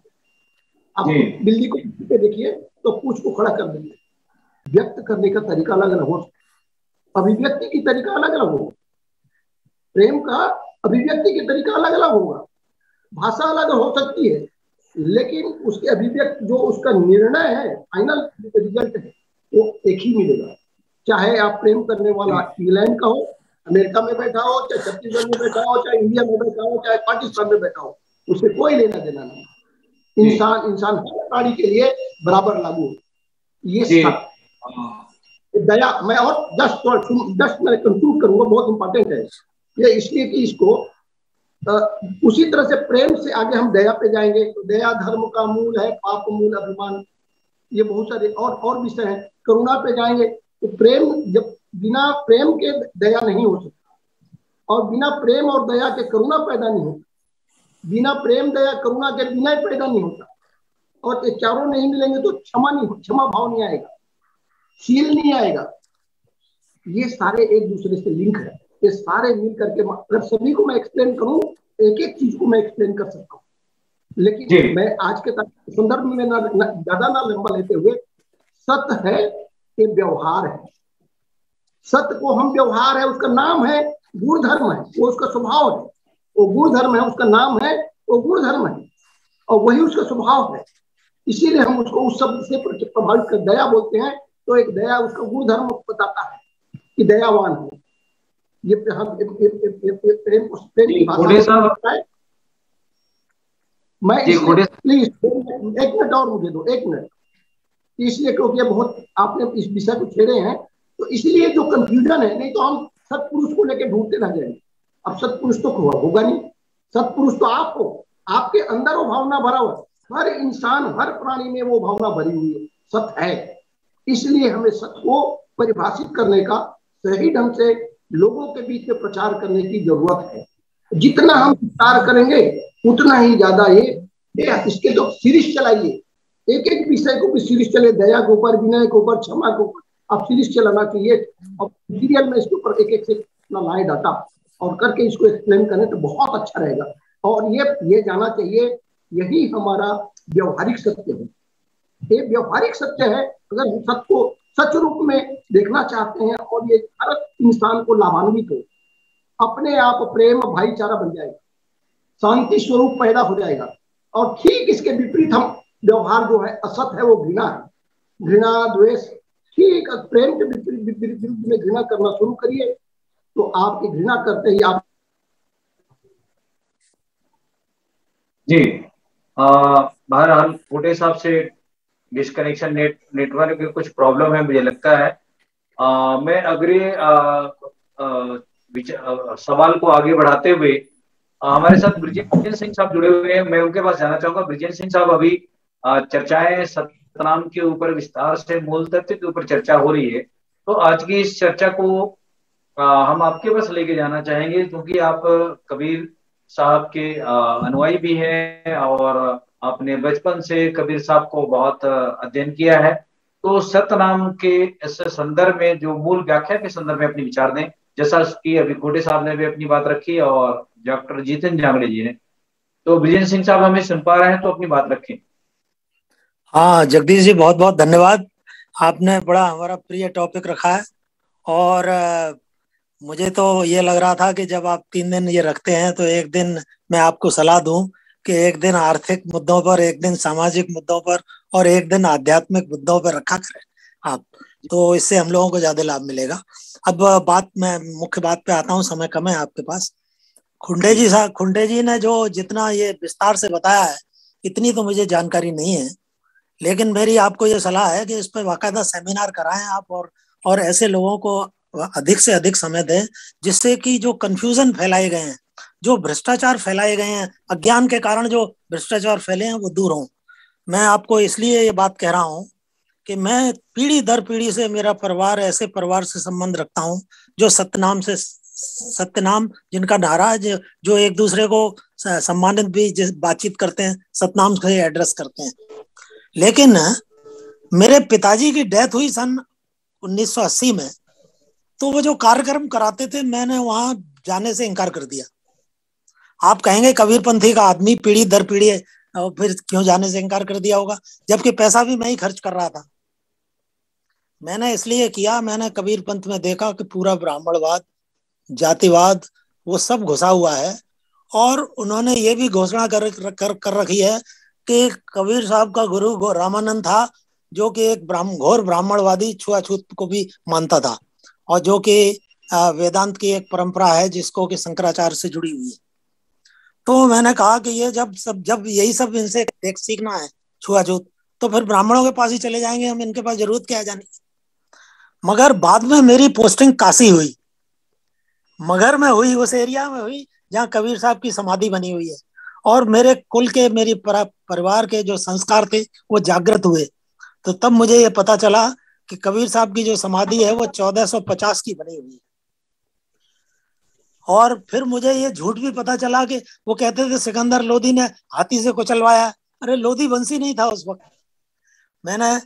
आप बिल्ली को पे देखिए तो पूंछ को खड़ा कर देंगे, व्यक्त करने का तरीका अलग अलग हो, अभिव्यक्ति की तरीका अलग अलग होगा, प्रेम का अभिव्यक्ति के तरीका अलग अलग होगा, भाषा अलग हो सकती है, लेकिन उसके अभिव्यक्ति जो उसका निर्णय है, फाइनल रिजल्ट है, वो एक ही मिलेगा। चाहे आप प्रेम करने वाला इंग्लैंड का हो, अमेरिका में बैठा हो, चाहे छत्तीसगढ़ में बैठा हो, चाहे इंडिया में बैठा हो, चाहे पाकिस्तान में बैठा हो, उससे कोई लेना देना नहीं। इंसान हर प्राणी के लिए बराबर लागू। ये दया, मैं और जस्ट मैं कंक्लूड करूंगा, बहुत इंपॉर्टेंट है ये, इसलिए कि इसको उसी तरह से प्रेम से आगे हम दया पे जाएंगे तो दया धर्म का मूल है, पाप मूल अभिमान, ये बहुत सारे और विषय हैं। करुणा पे जाएंगे तो प्रेम, जब बिना प्रेम के दया नहीं हो सकता, और बिना प्रेम और दया के करुणा पैदा नहीं होता, बिना प्रेम दया करुणा के विनय पैदा नहीं होता, और ये चारों नहीं मिलेंगे तो क्षमा भाव नहीं आएगा, शील नहीं आएगा। ये सारे एक दूसरे से लिंक है, ये सारे मिल करके, अगर सभी को मैं एक्सप्लेन करूं, एक एक चीज को मैं एक्सप्लेन कर सकता हूँ, लेकिन मैं आज के संदर्भ में ज्यादा ना लंबा लेते हुए, सत्य है ये व्यवहार है। सत्य को हम व्यवहार है, उसका नाम है गुण धर्म है, वो उसका स्वभाव है, वो गुण धर्म है, उसका नाम है, वो गुण धर्म है, और वही उसका स्वभाव है। इसीलिए हम उसको उस शब्द से प्रभावित कर दया बोलते हैं, तो एक दया उसका गुण धर्म बताता है कि दयावान है। ये हम प्रेम की भाषा है। मैं प्लीज एक मिनट और मुझे दो, एक मिनट, इसलिए क्योंकि बहुत आपने इस विषय को छेड़े हैं, तो इसलिए जो कंफ्यूजन है, नहीं तो हम सत्पुरुष को लेकर ढूंढते रह जाएंगे। अब सत्पुरुष तो होगा नहीं, सत्पुरुष तो आप हो, आपके अंदर वो भावना भरा हुआ, हर इंसान हर प्राणी में वो भावना भरी हुई है, सत्य है। इसलिए हमें सत्य को परिभाषित करने का सही ढंग से लोगों के बीच में प्रचार करने की जरूरत है। जितना हम प्रचार करेंगे उतना ही ज्यादा ये इसके तो सीरीज चलाइए, एक एक विषय को भी सीरीज चले, दया के ऊपर, विनय के ऊपर, क्षमा के ऊपर आप सीरीज चलाना चाहिए, और सीरियल में इसके ऊपर एक एक से लाए डाटा, और करके इसको एक्सप्लेन करें तो बहुत अच्छा रहेगा। और ये जाना चाहिए, यही हमारा व्यवहारिक सत्य है। ये व्यवहारिक सत्य है। अगर हम सत्य को सच रूप में देखना चाहते हैं और ये हर इंसान को लाभान्वित हो, अपने आप प्रेम भाईचारा बन जाएगा, शांति स्वरूप पैदा हो जाएगा। और ठीक इसके विपरीत हम व्यवहार जो है असत है, वो घृणा है, घृणा द्वेष। ठीक प्रेम के विरुद्ध में घृणा करना शुरू करिए तो आपकी घृणा करते ही आप जी बहरहाल फूटे साहब से डिस्कनेक्शन नेटवर्क में कुछ प्रॉब्लम है मुझे लगता है। मैं अगले सवाल को आगे बढ़ाते हुए हमारे साथ ब्रिजेंद्र सिंह साहब जुड़े हुए हैं, मैं उनके पास जाना चाहूंगा। ब्रिजेंद्र सिंह साहब, अभी चर्चाएं सतनाम के ऊपर विस्तार से मूल तथ्य के ऊपर चर्चा हो रही है, तो आज की इस चर्चा को हम आपके पास लेके जाना चाहेंगे, क्योंकि आप कबीर साहब के अनुयायी भी हैं और आपने बचपन से कबीर साहब को बहुत अध्ययन किया है। तो सतनाम के इस संदर्भ में जो मूल व्याख्या के संदर्भ में अपने विचार दें, जैसा कि अभी खोटे साहब ने भी अपनी बात रखी और डॉक्टर जितेंद्र जांगड़े जी ने। तो विजेंद्र सिंह साहब हमें सुन पा रहे हैं तो अपनी बात रखें। हाँ जगदीश जी, बहुत बहुत धन्यवाद। आपने बड़ा हमारा प्रिय टॉपिक रखा है और मुझे तो ये लग रहा था कि जब आप 3 दिन ये रखते हैं तो एक दिन मैं आपको सलाह दूं कि एक दिन आर्थिक मुद्दों पर, एक दिन सामाजिक मुद्दों पर और एक दिन आध्यात्मिक मुद्दों पर रखा करें आप, तो इससे हम लोगों को ज्यादा लाभ मिलेगा। अब मैं मुख्य बात पे आता हूँ, समय कम है आपके पास। खुंडे जी ने जो जितना ये विस्तार से बताया है, इतनी तो मुझे जानकारी नहीं है, लेकिन मेरी आपको ये सलाह है कि इस पर बाकायदा सेमिनार कराएं आप और ऐसे लोगों को अधिक से अधिक समय दें, जिससे कि जो कंफ्यूजन फैलाए गए हैं, जो भ्रष्टाचार फैलाए गए हैं, अज्ञान के कारण जो भ्रष्टाचार फैले हैं, वो दूर हों। मैं आपको इसलिए ये बात कह रहा हूँ कि मैं पीढ़ी दर पीढ़ी से, मेरा परिवार ऐसे परिवार से संबंध रखता हूँ जो सत्यनाम जिनका नारा है, जो एक दूसरे को सम्मानित भी बातचीत करते हैं, सतनाम से एड्रेस करते हैं। लेकिन मेरे पिताजी की डेथ हुई सन 1980 में, तो वो जो कार्यक्रम कराते थे, मैंने वहां जाने से इनकार कर दिया। आप कहेंगे कबीरपंथी का आदमी पीढ़ी दर पीढ़ी है, और फिर क्यों जाने से इनकार कर दिया होगा, जबकि पैसा भी मैं ही खर्च कर रहा था। मैंने इसलिए किया, मैंने कबीरपंथ में देखा कि पूरा ब्राह्मणवाद, जातिवाद, वो सब घुसा हुआ है। और उन्होंने ये भी घोषणा कर रखी है कि कबीर साहब का गुरु रामानंद था, जो कि एक घोर ब्राह्मणवादी, छुआछूत को भी मानता था, और जो कि वेदांत की एक परंपरा है जिसको कि शंकराचार्य से जुड़ी हुई है। तो मैंने कहा कि ये जब यही सब इनसे देख सीखना है, छुआछूत, तो फिर ब्राह्मणों के पास ही चले जाएंगे हम, इनके पास जरूरत क्या है जाने की। मगर बाद में मेरी पोस्टिंग काशी हुई, मगर में हुई, उस एरिया में हुई जहाँ कबीर साहब की समाधि बनी हुई है, और मेरे कुल के, मेरी परिवार के जो संस्कार थे वो जागृत हुए। तो तब मुझे ये पता चला कि कबीर साहब की जो समाधि है वो 1450 की बनी हुई है। और फिर मुझे ये झूठ भी पता चला कि वो कहते थे सिकंदर लोधी ने हाथी से कुचलवाया। अरे लोधी वंशी नहीं था उस वक्त। मैंने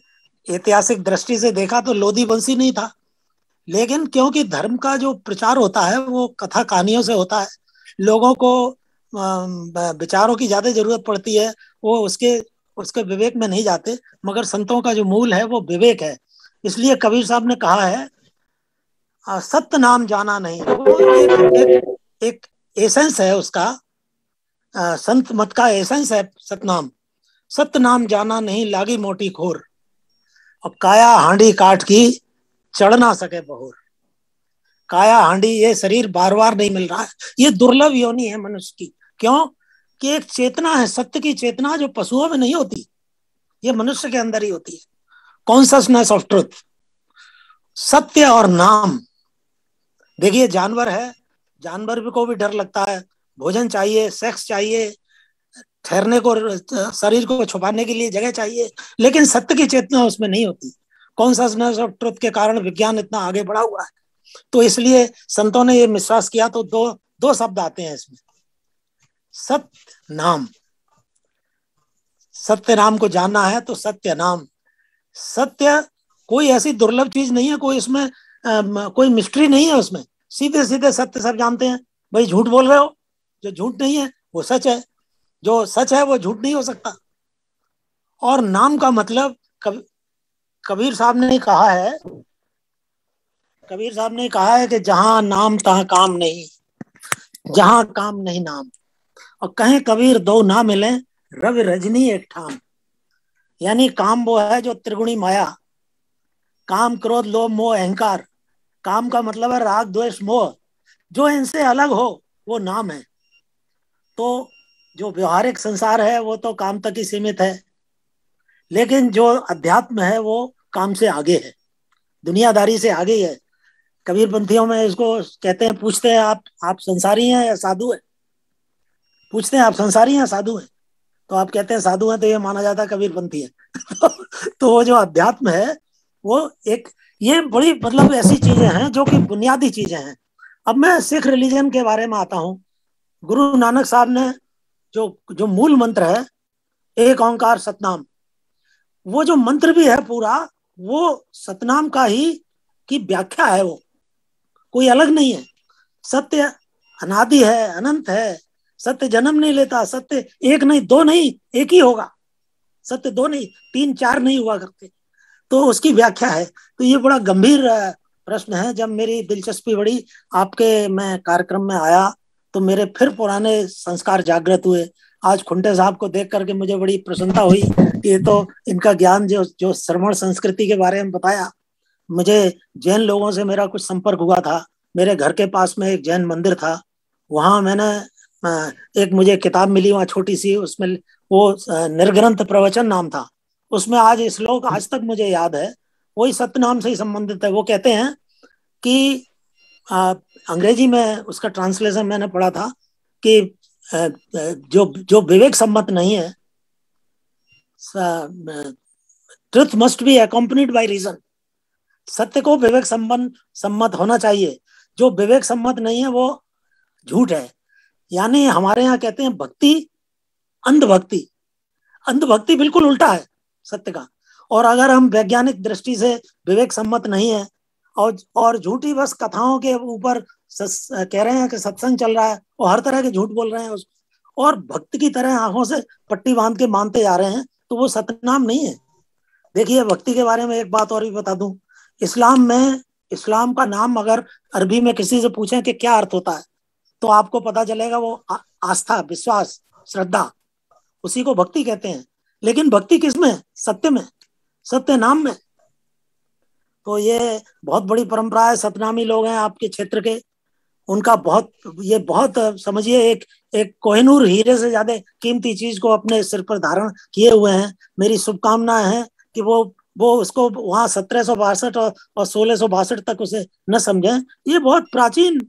ऐतिहासिक दृष्टि से देखा तो लोधी वंशी नहीं था, लेकिन क्योंकि धर्म का जो प्रचार होता है वो कथा कहानियों से होता है, लोगों को विचारों की ज्यादा जरूरत पड़ती है, वो उसके विवेक में नहीं जाते। मगर संतों का जो मूल है वो विवेक है। इसलिए कबीर साहब ने कहा है सत्य नाम जाना नहीं, वो एक एसेंस है उसका, संत मत का एसेंस है सतनाम। सत्य नाम जाना नहीं लागी मोटी खोर, अब काया हांडी काट की चढ़ ना सके बहोर। काया हांडी, ये शरीर बार बार नहीं मिल रहा है, ये दुर्लभ योनि है मनुष्य की। क्यों कि एक चेतना है, सत्य की चेतना, जो पशुओं में नहीं होती, ये मनुष्य के अंदर ही होती है। कॉन्शसनेस ऑफ ट्रुथ, सत्य और नाम। देखिए जानवर है, जानवर को भी डर लगता है, भोजन चाहिए, सेक्स चाहिए, ठहरने को, शरीर को छुपाने के लिए जगह चाहिए, लेकिन सत्य की चेतना उसमें नहीं होती। कॉन्शसनेस ऑफ ट्रुथ के कारण विज्ञान इतना आगे बढ़ा हुआ है। तो इसलिए संतों ने ये विश्वास किया। तो दो शब्द आते हैं इसमें, सत्य नाम। सत्य नाम को जानना है तो सत्य नाम। सत्य कोई ऐसी दुर्लभ चीज नहीं है, कोई इसमें कोई मिस्ट्री नहीं है उसमें, सीधे सीधे सत्य सब जानते हैं। भाई झूठ बोल रहे हो, जो झूठ नहीं है वो सच है, जो सच है वो झूठ नहीं हो सकता। और नाम का मतलब कबीर साहब ने कहा है, कबीर साहब ने कहा है कि जहां नाम तहां काम नहीं, जहां काम नहीं नाम। और कहें कबीर दो ना मिले, रवि रजनी एक ठाम। यानी काम वो है जो त्रिगुणी माया, काम क्रोध लोभ मोह अहंकार, काम का मतलब है राग द्वेष मोह, जो इनसे अलग हो वो नाम है। तो जो व्यवहारिक संसार है वो तो काम तक ही सीमित है, लेकिन जो अध्यात्म है वो काम से आगे है, दुनियादारी से आगे है। कबीरपंथियों में इसको कहते हैं, पूछते हैं आप संसारी हैं या साधु हैं? पूछते हैं आप संसारी हैं या साधु हैं? तो आप कहते हैं साधु हैं, तो ये माना जाता है कबीरपंथी है। तो वो जो अध्यात्म है वो एक, ये बड़ी मतलब ऐसी चीजें हैं जो कि बुनियादी चीजें हैं। अब मैं सिख रिलीजन के बारे में आता हूँ। गुरु नानक साहब ने जो जो मूल मंत्र है एक ओंकार सतनाम, वो जो मंत्र भी है पूरा वो सतनाम का ही की व्याख्या है, वो कोई अलग नहीं है। सत्य अनादि है, अनंत है, सत्य जन्म नहीं लेता, सत्य एक नहीं दो नहीं एक ही होगा, सत्य दो नहीं तीन चार नहीं हुआ करते, तो उसकी व्याख्या है। तो ये बड़ा गंभीर प्रश्न है। जब मेरी दिलचस्पी बढ़ी आपके, मैं कार्यक्रम में आया तो मेरे फिर पुराने संस्कार जागृत हुए। आज खुंटे साहब को देख करके मुझे बड़ी प्रसन्नता हुई कि ये तो इनका ज्ञान जो जो श्रवण संस्कृति के बारे में बताया। मुझे जैन लोगों से मेरा कुछ संपर्क हुआ था, मेरे घर के पास में एक जैन मंदिर था, वहां मैंने एक मुझे किताब मिली वहां छोटी सी, उसमें वो निर्ग्रंथ प्रवचन नाम था, उसमें आज श्लोक आज तक मुझे याद है, वही सत्यनाम से ही संबंधित है। वो कहते हैं कि अंग्रेजी में उसका ट्रांसलेशन मैंने पढ़ा था कि जो जो विवेक सम्मत नहीं है, truth must be accompanied by reason, सत्य को विवेक सम्मत होना चाहिए, जो विवेक सम्मत नहीं है वो झूठ है। यानी हमारे यहाँ कहते हैं भक्ति अंधभक्ति, अंधभक्ति बिल्कुल उल्टा है सत्य का। और अगर हम वैज्ञानिक दृष्टि से विवेक सम्मत नहीं है और झूठी बस कथाओं के ऊपर कह रहे हैं कि सत्संग चल रहा है और हर तरह के झूठ बोल रहे हैं उसको, और भक्त की तरह आंखों से पट्टी बांध के मानते जा रहे हैं, तो वो सतनाम नहीं है। देखिए भक्ति के बारे में एक बात और भी बता दूं, इस्लाम में, इस्लाम का नाम अगर अरबी में किसी से पूछें कि क्या अर्थ होता है तो आपको पता चलेगा वो आस्था, विश्वास, श्रद्धा, उसी को भक्ति कहते हैं। लेकिन भक्ति किसमें? सत्य में, सत्य नाम में। तो ये बहुत बड़ी परंपरा है, सतनामी लोग हैं आपके क्षेत्र के, उनका बहुत, ये बहुत समझिए एक कोहिनूर हीरे से ज्यादा कीमती चीज को अपने सिर पर धारण किए हुए हैं। मेरी शुभकामनाएं हैं कि वो उसको वहां 1762 और 1662 तक उसे न समझें। ये बहुत प्राचीन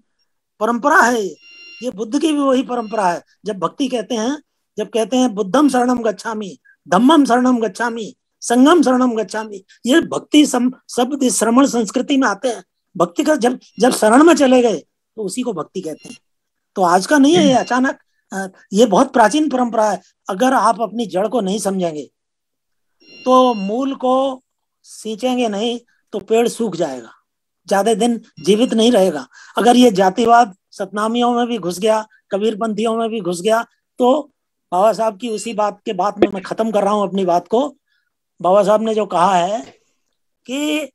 परंपरा है, ये बुद्ध की भी वही परंपरा है। जब भक्ति कहते हैं, जब कहते हैं बुद्धम शरणम गच्छामि, धम्मम शरणम गच्छामि, संगम शरणम गच्छामि, ये भक्ति शब्द श्रवण संस्कृति में आते हैं। भक्ति का जब शरण में चले गए तो उसी को भक्ति कहते हैं। तो आज का नहीं है ये अचानक, ये बहुत प्राचीन परंपरा है। अगर आप अपनी जड़ को नहीं समझेंगे तो मूल को सींचेंगे नहीं तो पेड़ सूख जाएगा, ज्यादा दिन जीवित नहीं रहेगा। अगर ये जातिवाद सतनामियों में भी घुस गया, कबीरपंथियों में भी घुस गया, तो बाबा साहब की उसी बात के बाद में मैं खत्म कर रहा हूं अपनी बात को। बाबा साहब ने जो कहा है कि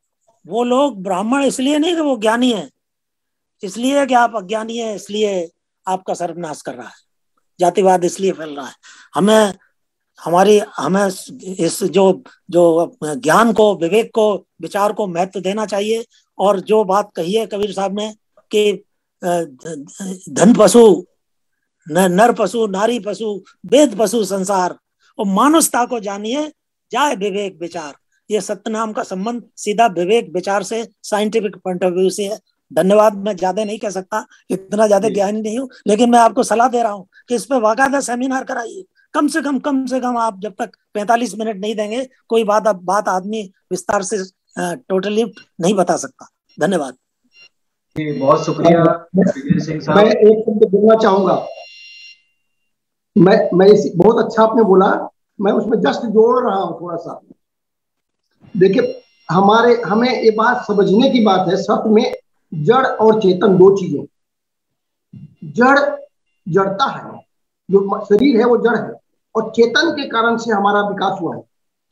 वो लोग ब्राह्मण इसलिए नहीं कि वो ज्ञानी है, इसलिए कि आप अज्ञानी है, इसलिए आपका सर्वनाश कर रहा है, जातिवाद इसलिए फैल रहा है। हमें इस जो ज्ञान को, विवेक को, विचार को महत्व देना चाहिए। और जो बात कही है कबीर साहब ने कि धन पशु, नर पशु, नारी पशु, वेद पशु संसार, और मानुषता को जानिए जाए विवेक विचार, ये सत्यनाम का संबंध सीधा विवेक विचार से, साइंटिफिक पॉइंट ऑफ व्यू से है। धन्यवाद। मैं ज्यादा नहीं कह सकता, इतना ज्यादा ज्ञानी नहीं हूँ, लेकिन मैं आपको सलाह दे रहा हूँ कि इस पे बाकायदा सेमिनार कराइए। कम से कम आप जब तक 45 मिनट नहीं देंगे कोई बात आदमी विस्तार से टोटली नहीं बता सकता। धन्यवाद। बहुत शुक्रिया विजय सिंह साहब। मैं एक शब्द बोलना चाहूंगा। मैं बहुत अच्छा आपने बोला, मैं उसमें जस्ट जोड़ रहा हूं थोड़ा सा। देखिए हमें ये बात समझने की बात है, सत्य में जड़ और चेतन दो चीजें। जड़ जड़ता है, जो शरीर है वो जड़ है, और चेतन के कारण से हमारा विकास हुआ है।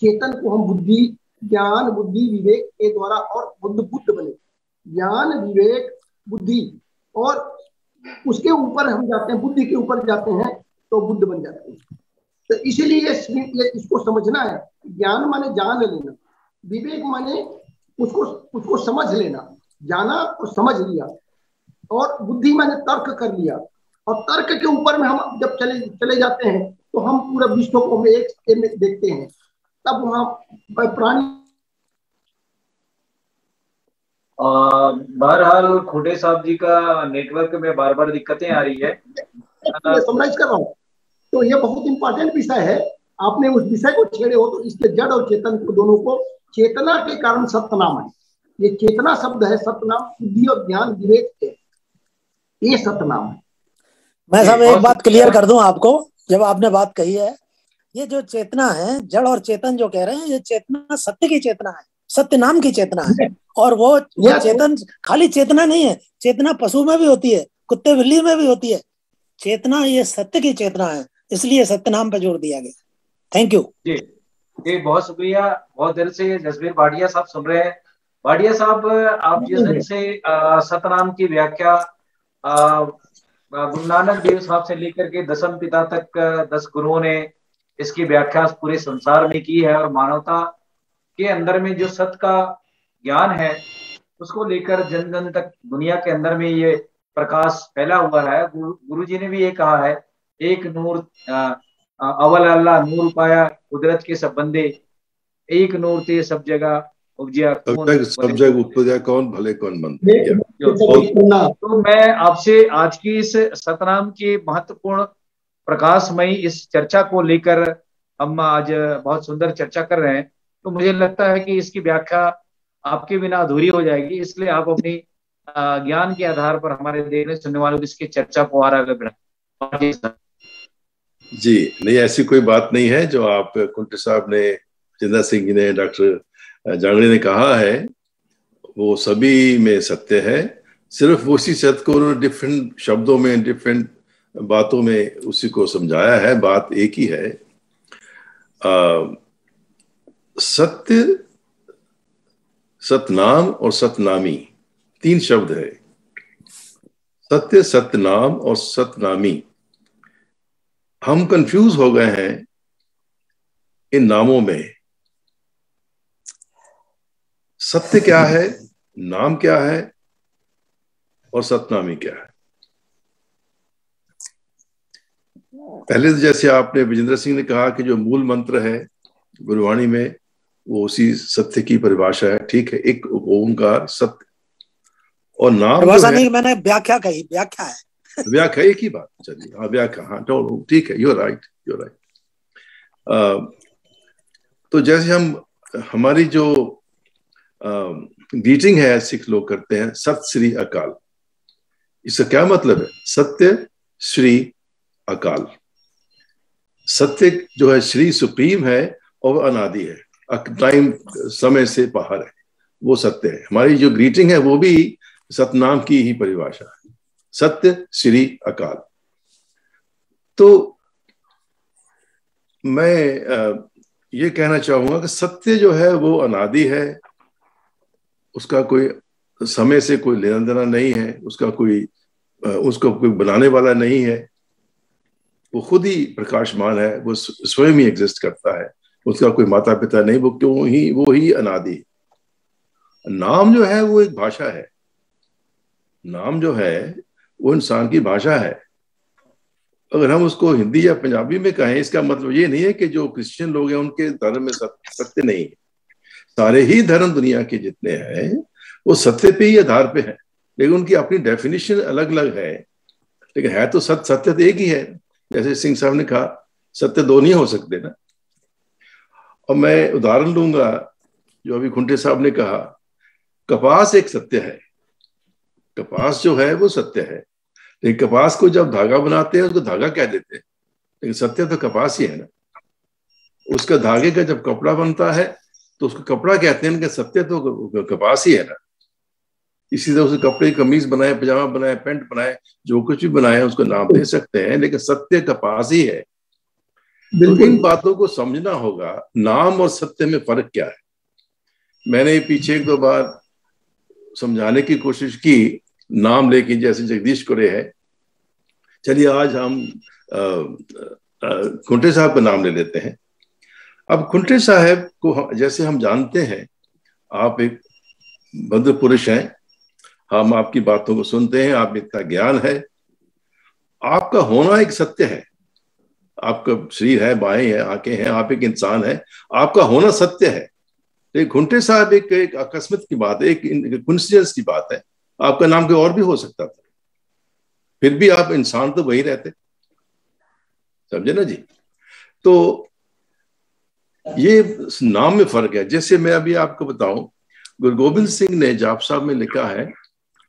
चेतन को हम बुद्धि, ज्ञान, बुद्धि, विवेक के द्वारा और बुद्ध बने। ज्ञान, विवेक, बुद्धि, और उसके ऊपर हम जाते हैं, बुद्धि के ऊपर जाते हैं तो बुद्ध बन जाते हैं। तो इसीलिए इसको समझना है। ज्ञान माने जान लेना, विवेक माने उसको समझ लेना, जाना और समझ लिया, और बुद्धि माने तर्क कर लिया। और तर्क के ऊपर में हम जब चले जाते हैं तो हम पूरा विश्व को हम एक में देखते हैं। तब वहां प्राणी। बहरहाल खुटे साहब जी का नेटवर्क में बार बार दिक्कतें आ रही है। समराइज कर रहा हूँ। तो ये बहुत इंपॉर्टेंट विषय है, आपने उस विषय को छेड़े हो। तो इसके जड़ और चेतन को, दोनों को, चेतना के कारण सत्यनाम है। ये चेतना शब्द है, सत्यनाम बुद्धि और ज्ञान विवेक है, ये सत्यनाम है। मैं सब एक बात क्लियर कर दूं आपको, जब आपने बात कही है, ये जो चेतना है, जड़ और चेतन जो कह रहे हैं, ये चेतना सत्य की चेतना है, सत्य नाम की चेतना है। और वो चेतन खाली चेतना नहीं है, चेतना पशु में भी होती है, कुत्ते बिल्ली में भी होती है। चेतना ये सत्य की चेतना है, इसलिए सत्य नाम पर जोर दिया गया। थैंक यू जी जी, बहुत शुक्रिया। बहुत देर से जसबीर भाटिया साहब सुन रहे हैं। भाटिया साहब, आप जिस दिन से सतनाम की व्याख्या गुरु नानक देव साहब से लेकर के दसम पिता तक 10 गुरुओं ने इसकी व्याख्या पूरे संसार में की है, और मानवता के अंदर में जो सत्य का ज्ञान है उसको लेकर जन जन तक दुनिया के अंदर में ये प्रकाश फैला हुआ है। गुरु जी ने भी ये कहा है, एक नूर अवल अल्लाह नूर पाया कुदरत के सब बंदे, एक नूर ते सब जगह उपजिया सब जगह उपजा कौन भले कौन बंदे। तो मैं आपसे आज की इस सतनाम की महत्वपूर्ण प्रकाशमयी इस चर्चा को लेकर हम आज बहुत सुंदर चर्चा कर रहे हैं। तो मुझे लगता है कि इसकी व्याख्या आपके बिना अधूरी हो जाएगी, इसलिए आप अपनी ज्ञान के आधार पर हमारे देखने सुनने वालों की इसकी चर्चा को और आगे बढ़ाएं। जी नहीं, ऐसी कोई बात नहीं है। जो आप कुंटे साहब ने, जिंदा सिंह जी ने, डॉक्टर जांगड़े ने कहा है वो सभी में सत्य है। सिर्फ उसी सत्य को उन्होंने डिफरेंट शब्दों में, डिफरेंट बातों में उसी को समझाया है। बात एक ही है। सत्य, सतनाम और सतनामी, 3 शब्द है। सत्य, सतनाम और सतनामी। हम कंफ्यूज हो गए हैं इन नामों में। सत्य क्या है, नाम क्या है, और सतनामी क्या है। पहले तो जैसे आपने विजेंद्र सिंह ने कहा कि जो मूल मंत्र है गुरुवाणी में वो उसी सत्य की परिभाषा है। ठीक है, एक ओंकार सत्य। और नाम परिभाषा नहीं, मैंने व्याख्या कही, व्याख्या है। व्याख्या एक ही बात। चलिए, हाँ व्याख्या, हाँ तो ठीक है, यूर राइट, यूर राइट। तो जैसे हमारी जो ग्रीटिंग है सिख लोग करते हैं, सत श्री अकाल। इसका क्या मतलब है? सत्य श्री अकाल। सत्य जो है श्री सुप्रीम है और अनादि है, टाइम समय से बाहर है, वो सत्य है। हमारी जो ग्रीटिंग है वो भी सतनाम की ही परिभाषा है, सत्य श्री अकाल। तो मैं ये कहना चाहूंगा कि सत्य जो है वो अनादि है, उसका कोई समय से कोई लेना देना नहीं है, उसको कोई बनाने वाला नहीं है, वो खुद ही प्रकाशमान है, वो स्वयं ही एग्जिस्ट करता है, उसका कोई माता पिता नहीं, वो ही अनादि। नाम जो है वो एक भाषा है, नाम जो है वो इंसान की भाषा है। अगर हम उसको हिंदी या पंजाबी में कहें, इसका मतलब ये नहीं है कि जो क्रिश्चियन लोग हैं उनके धर्म में सत्य नहीं है। सारे ही धर्म दुनिया के जितने हैं वो सत्य पे ही आधार पे हैं, लेकिन उनकी अपनी डेफिनेशन अलग अलग है। लेकिन है तो सत्य तो एक ही है। जैसे सिंह साहब ने कहा, सत्य 2 नहीं हो सकते ना। और मैं उदाहरण लूंगा जो अभी खुंटे साहब ने कहा, कपास एक सत्य है। कपास जो है वो सत्य है, लेकिन कपास को जब धागा बनाते हैं उसको धागा कह देते हैं, लेकिन सत्य तो कपास ही है ना। उसका धागे का जब कपड़ा बनता है तो उसको कपड़ा कहते हैं, लेकिन सत्य तो कपास ही है ना। इसी तरह उसे कपड़े कमीज बनाए, पजामा बनाए, पैंट बनाए, जो कुछ भी बनाए उसको नाम दे सकते हैं, लेकिन सत्य का पास ही है। तो इन बातों को समझना होगा, नाम और सत्य में फर्क क्या है। मैंने पीछे एक दो बार समझाने की कोशिश की नाम लेके, जैसे जगदीश कुरे है। चलिए आज हम खुंटे साहब का नाम ले लेते हैं। अब खुंटे साहब को जैसे हम जानते हैं, आप एक भद्र पुरुष हैं, हम आपकी बातों को सुनते हैं, आप इतना ज्ञान है, आपका होना एक सत्य है, आपका शरीर है, बाहें हैं, आंखें हैं, आप एक इंसान है, आपका होना सत्य है। लेकिन खुंटे साहब एक अकस्मात की बात है, एक कोइंसिडेंस की बात है, आपका नाम कोई और भी हो सकता था, फिर भी आप इंसान तो वही रहते, समझे ना जी। तो ये नाम में फर्क है। जैसे मैं अभी आपको बताऊं, गुरु गोविंद सिंह ने जाप साहब में लिखा है,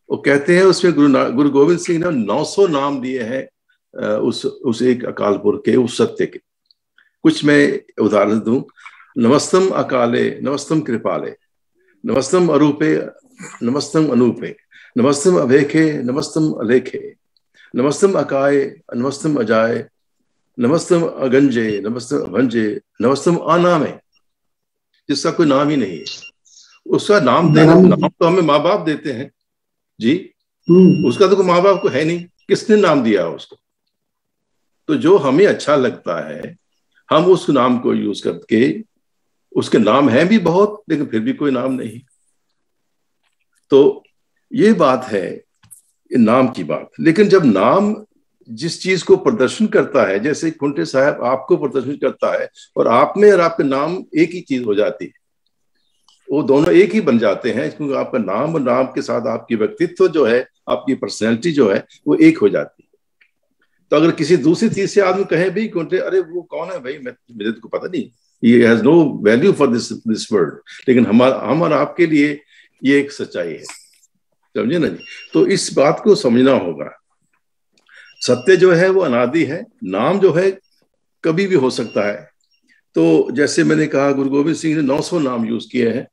वो कहते हैं उसमें गुरु गोविंद सिंह ने 900 नाम दिए हैं उस एक अकाल पुरख के, उस सत्य के। कुछ मैं उदाहरण दूं, नमस्तम अकाले, नमस्तम कृपाले, नमस्तम अरूपे, नमस्तम अनूपे, नमस्तम अभेखे, नमस्तम अलेखे, नमस्तम अकाय, नमस्तम अजाय, नमस्तम अगंजे, नमस्तम अभंजे, नमस्तम अनामे, जिसका कोई नाम ही नहीं है। उसका नाम देना, नाम तो हमें माँ बाप देते हैं जी, उसका तो कोई माँ बाप को है नहीं, किसने नाम दिया उसको। तो जो हमें अच्छा लगता है हम उस नाम को यूज करके, उसके नाम हैं भी बहुत लेकिन फिर भी कोई नाम नहीं। तो ये बात है नाम की बात। लेकिन जब नाम जिस चीज को प्रदर्शन करता है, जैसे खुंटे साहब आपको प्रदर्शन करता है, और आप में और आपके नाम एक ही चीज हो जाती है, वो दोनों एक ही बन जाते हैं, क्योंकि आपका नाम और नाम के साथ आपकी व्यक्तित्व जो है, आपकी पर्सनैलिटी जो है, वो एक हो जाती है। तो अगर किसी दूसरी तीसरे आदमी कहे भी खुंटे, अरे वो कौन है भाई, मुझे तो पता नहीं, ये has no value for this word, लेकिन हम और आपके लिए ये एक सच्चाई है, समझे ना जी। तो इस बात को समझना होगा, सत्य जो है वो अनादि है, नाम जो है कभी भी हो सकता है। तो जैसे मैंने कहा गुरु गोविंद सिंह ने 900 नाम यूज किए हैं,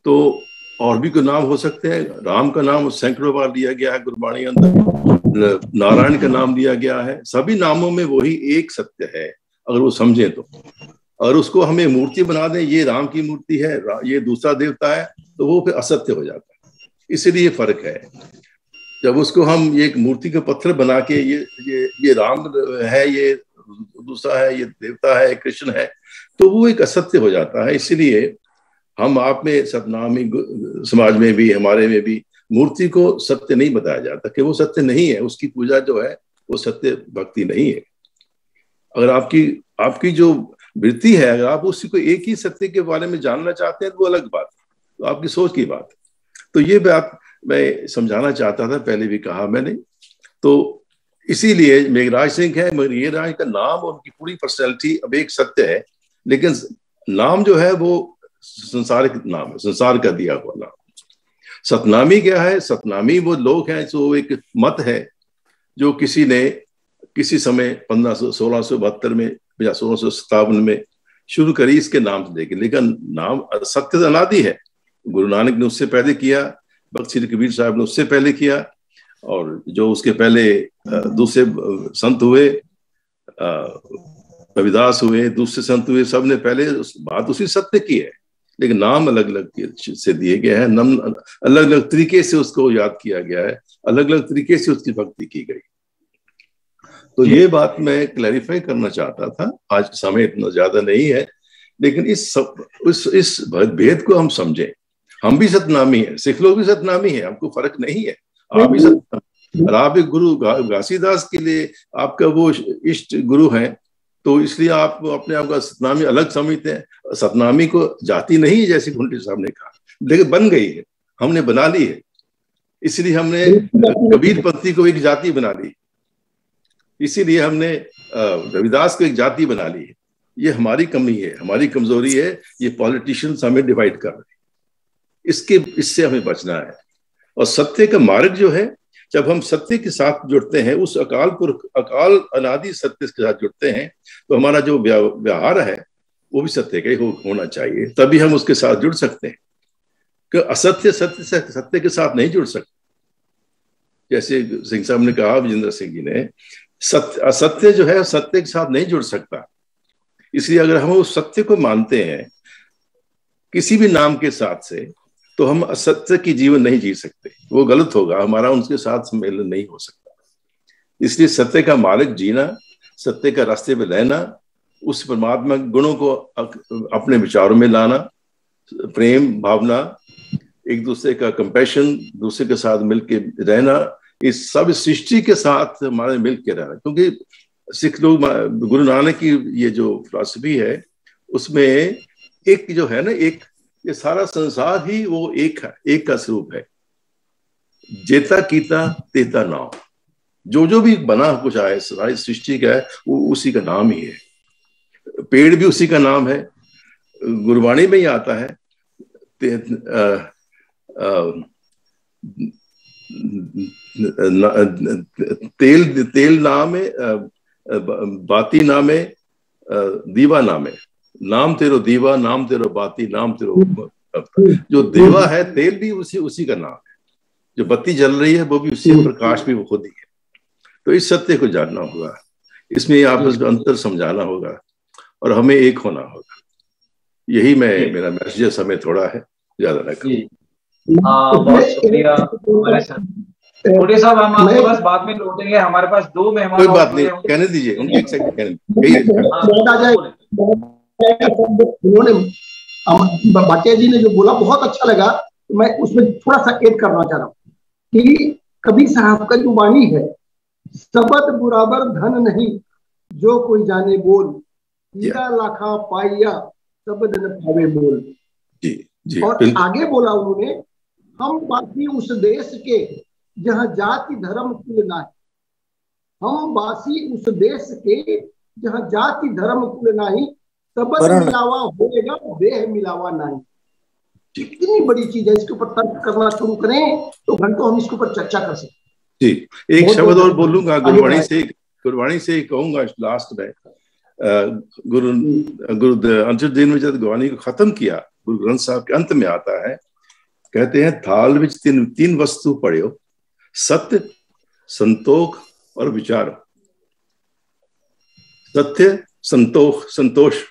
तो और भी कोई नाम हो सकते हैं। राम का नाम सैकड़ों बार लिया गया है गुरबाणी अंदर, नारायण का नाम लिया गया है, सभी नामों में वही एक सत्य है अगर वो समझें तो। और उसको हमें मूर्ति बना दें, ये राम की मूर्ति है, ये दूसरा देवता है, तो वो फिर असत्य हो जाता है। इसीलिए फर्क है। जब उसको हम एक मूर्ति का पत्थर बना के ये राम है, ये दूसरा है, ये देवता है, कृष्ण है, तो वो एक असत्य हो जाता है। इसीलिए हम आप में सतनामी समाज में भी, हमारे में भी मूर्ति को सत्य नहीं बताया जाता कि वो सत्य नहीं है, उसकी पूजा जो है वो सत्य भक्ति नहीं है। अगर आपकी जो वृत्ति है, अगर आप उसी को एक ही सत्य के बारे में जानना चाहते हैं तो वो अलग बात है, तो आपकी सोच की बात है। तो ये बात मैं समझाना चाहता था, पहले भी कहा मैंने। तो इसीलिए मेघराज सिंह है, मगर ये राज का नाम और उनकी पूरी पर्सनैलिटी अब एक सत्य है, लेकिन नाम जो है वो संसारिक नाम है, संसार का दिया हुआ नाम। सतनामी क्या है? सतनामी वो लोग हैं, जो एक मत है जो किसी ने किसी समय 1672 में या 1657 में शुरू करी इसके नाम से लेके, लेकिन नाम सत्य अनादि है। गुरु नानक ने उससे पहले किया, भक्त श्री कबीर साहब ने उससे पहले किया, और जो उसके पहले दूसरे संत हुए, रविदास हुए, दूसरे संत हुए, सब ने पहले बात उसी सत्य की है, लेकिन नाम अलग अलग से दिए गए हैं, नाम अलग अलग तरीके से उसको याद किया गया है, अलग अलग तरीके से उसकी भक्ति की गई। तो ये बात मैं क्लैरिफाई करना चाहता था। आज समय इतना ज्यादा नहीं है, लेकिन इस भेद को हम समझें। हम भी सतनामी है, सिख लोग भी सतनामी है, हमको फर्क नहीं है। आप भी सतनामी, और आप एक गुरु घासीदास के लिए आपका वो इष्ट गुरु हैं, तो इसलिए आप अपने आप का सतनामी अलग समझते हैं। सतनामी को जाति नहीं है, जैसे खुंटे साहब ने कहा, लेकिन बन गई है, हमने बना ली है। इसलिए हमने कबीर पंथी को एक जाति बना ली, इसीलिए हमने रविदास को एक जाति बना ली है। ये हमारी कमी है, हमारी कमजोरी है, ये पॉलिटिशियंस हमें डिवाइड कर रहे हैं। इससे हमें बचना है। और सत्य का मार्ग जो है, जब हम सत्य के साथ जुड़ते हैं, उस अकाल पुरख, अकाल अनादि सत्य के साथ जुड़ते हैं, तो हमारा जो व्यवहार है वो भी सत्य का ही होना चाहिए, तभी हम उसके साथ जुड़ सकते हैं। कि असत्य सत्य के साथ नहीं जुड़ सकता। जैसे सिंह साहब ने कहा, विजेंद्र सिंह जी ने, असत्य जो है सत्य के साथ नहीं जुड़ सकता। इसलिए अगर हम उस सत्य को मानते हैं किसी भी नाम के साथ से, तो हम असत्य की जीवन नहीं जी सकते, वो गलत होगा, हमारा उनके साथ सम्मेलन नहीं हो सकता। इसलिए सत्य का मार्ग जीना, सत्य का रास्ते पे रहना, उस परमात्मा गुणों को अपने विचारों में लाना, प्रेम भावना, एक दूसरे का कंपैशन, दूसरे के साथ मिलके रहना, इस सब सृष्टि के साथ हमारे मिलके रहना। क्योंकि सिख लोग, गुरु नानक की ये जो फिलॉसफी है, उसमें एक जो है ना, एक ये सारा संसार ही वो एक है, एक का स्वरूप है। जेता कीता तेता नाम, जो जो भी बना कुछ आए, सारी सृष्टि का है, वो उसी का नाम ही है। पेड़ भी उसी का नाम है। गुरबाणी में ही आता है, तेल नाम है, बाती नाम है, दीवा नाम है। नाम तेरो दीवा, नाम तेरो बाती, नाम तेरो। जो देवा है, तेल भी उसी का नाम है। जो बत्ती जल रही है वो भी उसी, प्रकाश भी वो खुद ही है। तो इस सत्य को जानना होगा, इसमें आपस में अंतर समझाना होगा और हमें एक होना होगा। यही मेरा मैसेज समय थोड़ा है, ज्यादा ना करूं। बहुत शुक्रिया कोटे साहब, हम आपके पास बाद में लौटेंगे। हमारे पास 2 मेहमान, कोई बात नहीं, कहने दीजिए उनके, एक सेकंड कहने। उन्होंने भाटिया जी ने जो बोला बहुत अच्छा लगा, मैं उसमें थोड़ा सा ऐड करना चाह रहा हूँ कि कबीर साहब का जो वाणी है, सबद बुराबर धन नहीं, जो कोई जाने बोल, हीरा लाखा पाइया, सबद न पावे बोल। जी, और आगे बोला उन्होंने, हम बासी उस देश के जहाँ जाति धर्म कुल नाही, हम बासी उस देश के जहाँ जाति धर्म कुल नाही, सबद मिलावा होएगा, देह मिलावा नहीं। इतनी बड़ी चीज है, इसके ऊपर तर्क करना शुरू करें तो घंटों हम इसके ऊपर चर्चा कर सकते। जी, एक शब्द और बोलूंगा, गुरबाणी से कहूंगा लास्ट में। गुरु अंजुदीन में जब गुरबाणी को खत्म किया, गुरु ग्रंथ साहब के अंत में आता है, कहते हैं, थाल विच तीन वस्तु पढ़ियो, सत्य, संतोख और विचार। सत्य, संतोष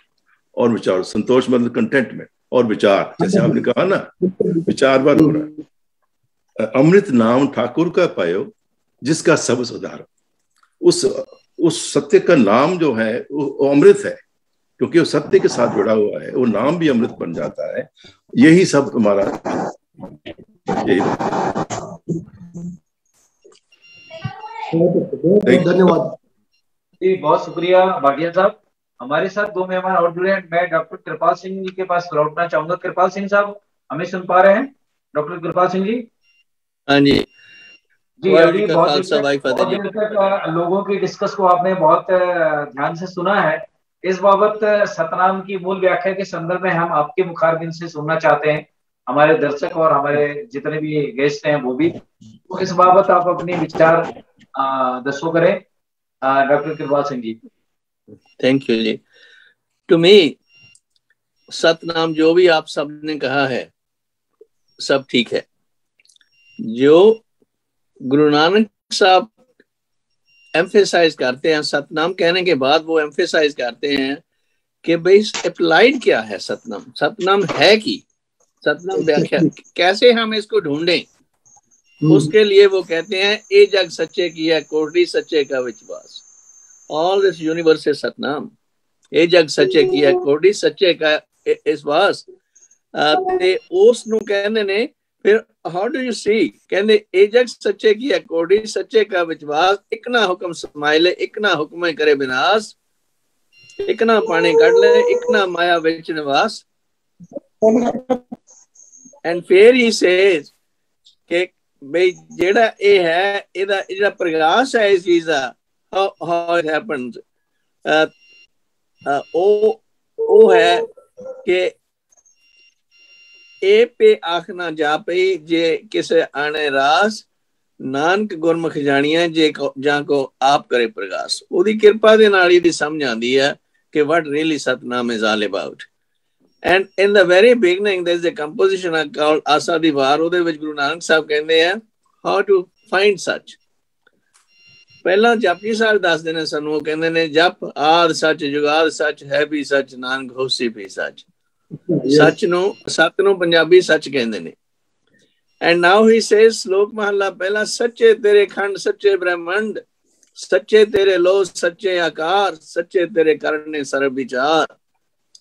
और विचार। संतोष मतलब कंटेंटमेंट, और विचार, जैसे आपने कहा ना, विचार बार हो रहा है। अमृत नाम ठाकुर का पायो, जिसका सब सुधार। उस सत्य का नाम जो है वो अमृत है, क्योंकि वो सत्य के साथ जुड़ा हुआ है, वो नाम भी अमृत बन जाता है। यही सब हमारा, यही। धन्यवाद जी, बहुत शुक्रिया भाटिया साहब। हमारे साथ 2 मेहमान और जुड़े हैं। मैं डॉक्टर कृपाल सिंह जी के पास लौटना चाहूंगा। कृपाल सिंह साहब, हमें सुन पा रहे हैं? डॉक्टर कृपाल सिंह जी। हाँ जी, जी, अभी बहुत लोगों की डिस्कस को आपने बहुत ध्यान से सुना है। इस बाबत सतनाम की मूल व्याख्या के संदर्भ में हम आपके मुखारबिन से सुनना चाहते हैं, हमारे दर्शक और हमारे जितने भी गेस्ट हैं वो भी। तो इस बाबत आप अपने विचार दर्शकों करें। Doctor Kripal Singh ji. Thank you जी। टू मी सतनाम जो भी आप सब ने कहा है सब ठीक है। जो गुरु नानक साहब एम्फेसाइज करते हैं सतनाम कहने के बाद, वो एम्फेसाइज करते हैं कि भाई अप्लाइड क्या है सतनाम, सतनाम है कि सतनाम व्याख्या कैसे हम इसको ढूंढें। उसके लिए वो कहते हैं, ए जग सच्चे की है कोटड़ी सच्चे का विश्वास। All this universe is Satnam. ए जग सच्चे की है कोटड़ी सच्चे का विश्वास। ते उस नु कहने ने फिर हाउ डू यू सी, कहते ए जग सच्चे की है कोटड़ी सच्चे का विश्वास। एक ना हुक्म समाइले, एक ना हुक्म करे विनाश। एक ना पानी कढ़ ले, एक ना माया विच निवास। एंड फिर ही सेज कि भाई जेड़ा ए है, एदा जेड़ा प्रकाश है इस चीज दा, how it happens, ओ है कि ए पे आखना जापे जे किसे आने रास। नानक गुरमुख जानिया जे जां को आप करे प्रकाश। ओदी कृपा दे नाल ही समझ आंदी है कि what really Satnam is all about। And in the very beginning, there's a composition called Asa Di Var, ਉਹਦੇ ਵਿੱਚ ਗੁਰੂ ਨਾਨਕ ਸਾਹਿਬ ਕਹਿੰਦੇ ਆ how to find such. ਪਹਿਲਾਂ ਜਪਜੀ ਸਾਹਿਬ ਦੱਸਦੇ ਨੇ ਸਾਨੂੰ, ਉਹ ਕਹਿੰਦੇ ਨੇ ਜਪ ਆਦ ਸੱਚ ਜੁਗਾਦ ਸੱਚ ਹੈ ਵੀ ਸੱਚ ਨਾਨਕ ਹੋਸੀ ਵੀ ਸੱਚ। ਸੱਚ ਨੂੰ, ਸਤ ਨੂੰ ਪੰਜਾਬੀ ਸੱਚ ਕਹਿੰਦੇ ਨੇ। And now he says, ਸ਼ਲੋਕ ਮਹਲਾ ਪਹਿਲਾ, ਸੱਚੇ ਤੇਰੇ ਖੰਡ ਸੱਚੇ ਬ੍ਰਹਮੰਡ, ਸੱਚੇ ਤੇਰੇ ਲੋ ਸੱਚੇ ਆਕਾਰ, ਸੱਚੇ ਤੇਰੇ ਕਰਨੇ ਸਰਬ ਵਿਚਾਰ,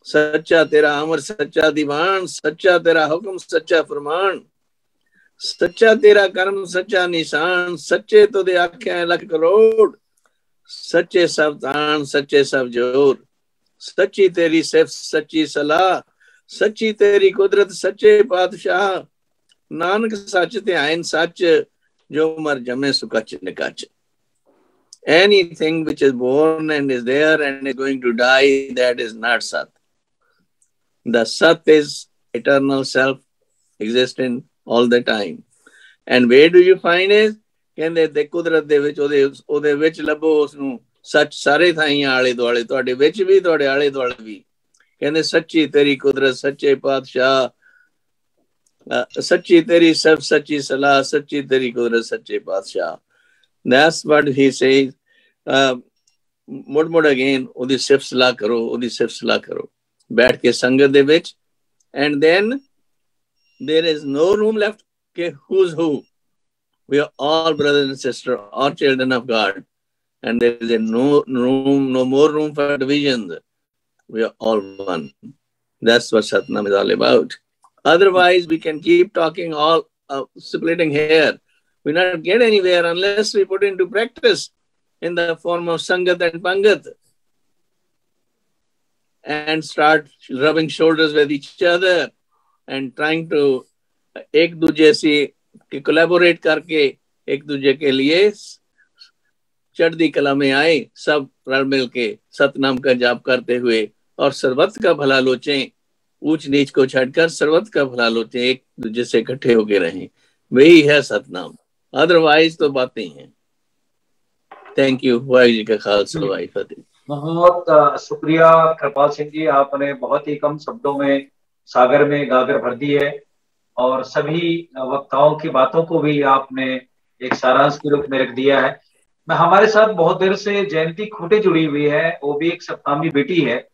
ਸੱਚਾ ਤੇਰਾ ਅਮਰ ਸੱਚਾ ਦੀਵਾਨ, ਸੱਚਾ ਤੇਰਾ ਹੁਕਮ ਸੱਚਾ ਫਰਮਾਨ, ਸੱਚਾ ਤੇਰਾ ਕਰਮ ਸੱਚਾ ਨਿਸ਼ਾਨ, ਸੱਚੇ ਤੁਦੇ ਆਖਿਆ ਲੱਖ ਕਰੋੜ, ਸੱਚੇ ਸਭ ਤਾਣ ਸੱਚੇ ਸਭ ਜੋਰ, ਸੱਚੀ ਤੇਰੀ ਸਿਫਤ ਸੱਚੀ ਸਲਾਹ, ਸੱਚੀ ਤੇਰੀ ਕੁਦਰਤ ਸੱਚੇ ਪਾਤਸ਼ਾਹ, ਨਾਨਕ ਸੱਚ ਧਿਆਨ ਸੱਚ, ਜੋ ਮਰ ਜਮੇ ਸੁਕਚ ਨਿਕਚ। Anything which is born and is there and is going to die, that is not Sat. The Sat is eternal self, existing all the time. And where do you find it? ਕਹਿੰਦੇ ਤੇ ਕੁਦਰਤ ਦੇ ਵਿੱਚ, ਉਹਦੇ ਵਿੱਚ ਲੱਭੋ ਉਸਨੂੰ। ਸੱਚ ਸਾਰੇ ਥਾਈਂ ਆਲੇ ਦੁਆਲੇ, ਤੁਹਾਡੇ ਵਿੱਚ ਵੀ ਤੁਹਾਡੇ ਆਲੇ ਦੁਆਲੇ ਵੀ। ਕਹਿੰਦੇ ਸੱਚੀ ਤੇਰੀ ਕੁਦਰਤ ਸੱਚੇ ਪਾਤਸ਼ਾਹ, ਸੱਚੀ ਤੇਰੀ ਸਭ ਸੱਚੀ ਸਲਾਹ, ਸੱਚੀ ਤੇਰੀ ਕੁਦਰਤ ਸੱਚੇ ਪਾਤਸ਼ਾਹ। That's what he says. ਮੁੜ again ਉਹਦੀ ਸਿਫਤ ਸਲਾਹ ਕਰੋ, ਉਹਦੀ ਸਿਫਤ ਸਲਾਹ ਕਰੋ ਬੈਠ ਕੇ ਸੰਗਤ ਦੇ ਵਿੱਚ। And then there is no room left. Who's who? We are all brothers and sisters, all children of God. And there is no more room for divisions. We are all one. That's what Satnam is all about. Otherwise, we can keep talking all splitting hair. We not get anywhere unless we put into practice in the form of Sangat and Pangat and start rubbing shoulders with each other and trying to एक दूजे से कोलैबोरेट करके एक दूजे के लिए चढ़ती कला में आए, सब रल मिल के सतनाम का जाप करते हुए और सर्वत्र का भला लोचें, ऊंच नीच को छाड़कर सर्वत्र का भला लोचें, एक दूजे से इकट्ठे होके रहें। वही है सतनाम, अदरवाइज तो बातें हैं। Thank you. वाहिगुरू जी का खालसा वाहिगुरू फतेह। बहुत शुक्रिया कृपाल सिंह जी, आपने बहुत ही कम शब्दों में सागर में गागर भर दी है और सभी वक्ताओं की बातों को भी आपने एक सारांश के रूप में रख दिया है। मैं हमारे साथ बहुत देर से जयंती खूटे जुड़ी हुई है, वो भी एक सतनामी बेटी है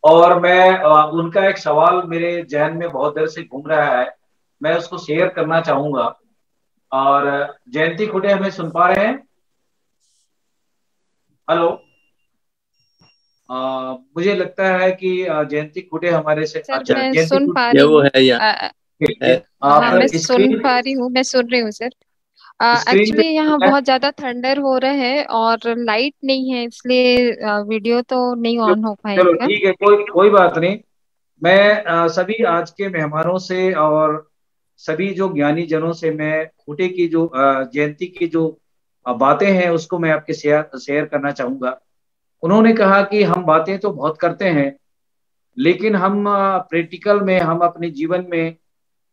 और मैं उनका एक सवाल मेरे जहन में बहुत देर से घूम रहा है, मैं उसको शेयर करना चाहूंगा। और जयंती खूटे हमें सुन पा रहे हैं? हेलो, मुझे लगता है कि जयंती खूटे हमारे से मैं सुन पा रही हूँ। मैं सुन पा रही हूँ, मैं सुन रही हूँ सर। एक्चुअली यहाँ बहुत ज्यादा थंडर हो रहा है और लाइट नहीं है, इसलिए वीडियो तो नहीं ऑन हो पाएगा। चलो ठीक है, कोई बात नहीं। मैं सभी आज के मेहमानों से और सभी जो ज्ञानी जनों से मैं खूटे की जो जयंती की जो बातें हैं उसको मैं आपके शेयर करना चाहूंगा। उन्होंने कहा कि हम बातें तो बहुत करते हैं, लेकिन हम प्रैक्टिकल में, हम अपने जीवन में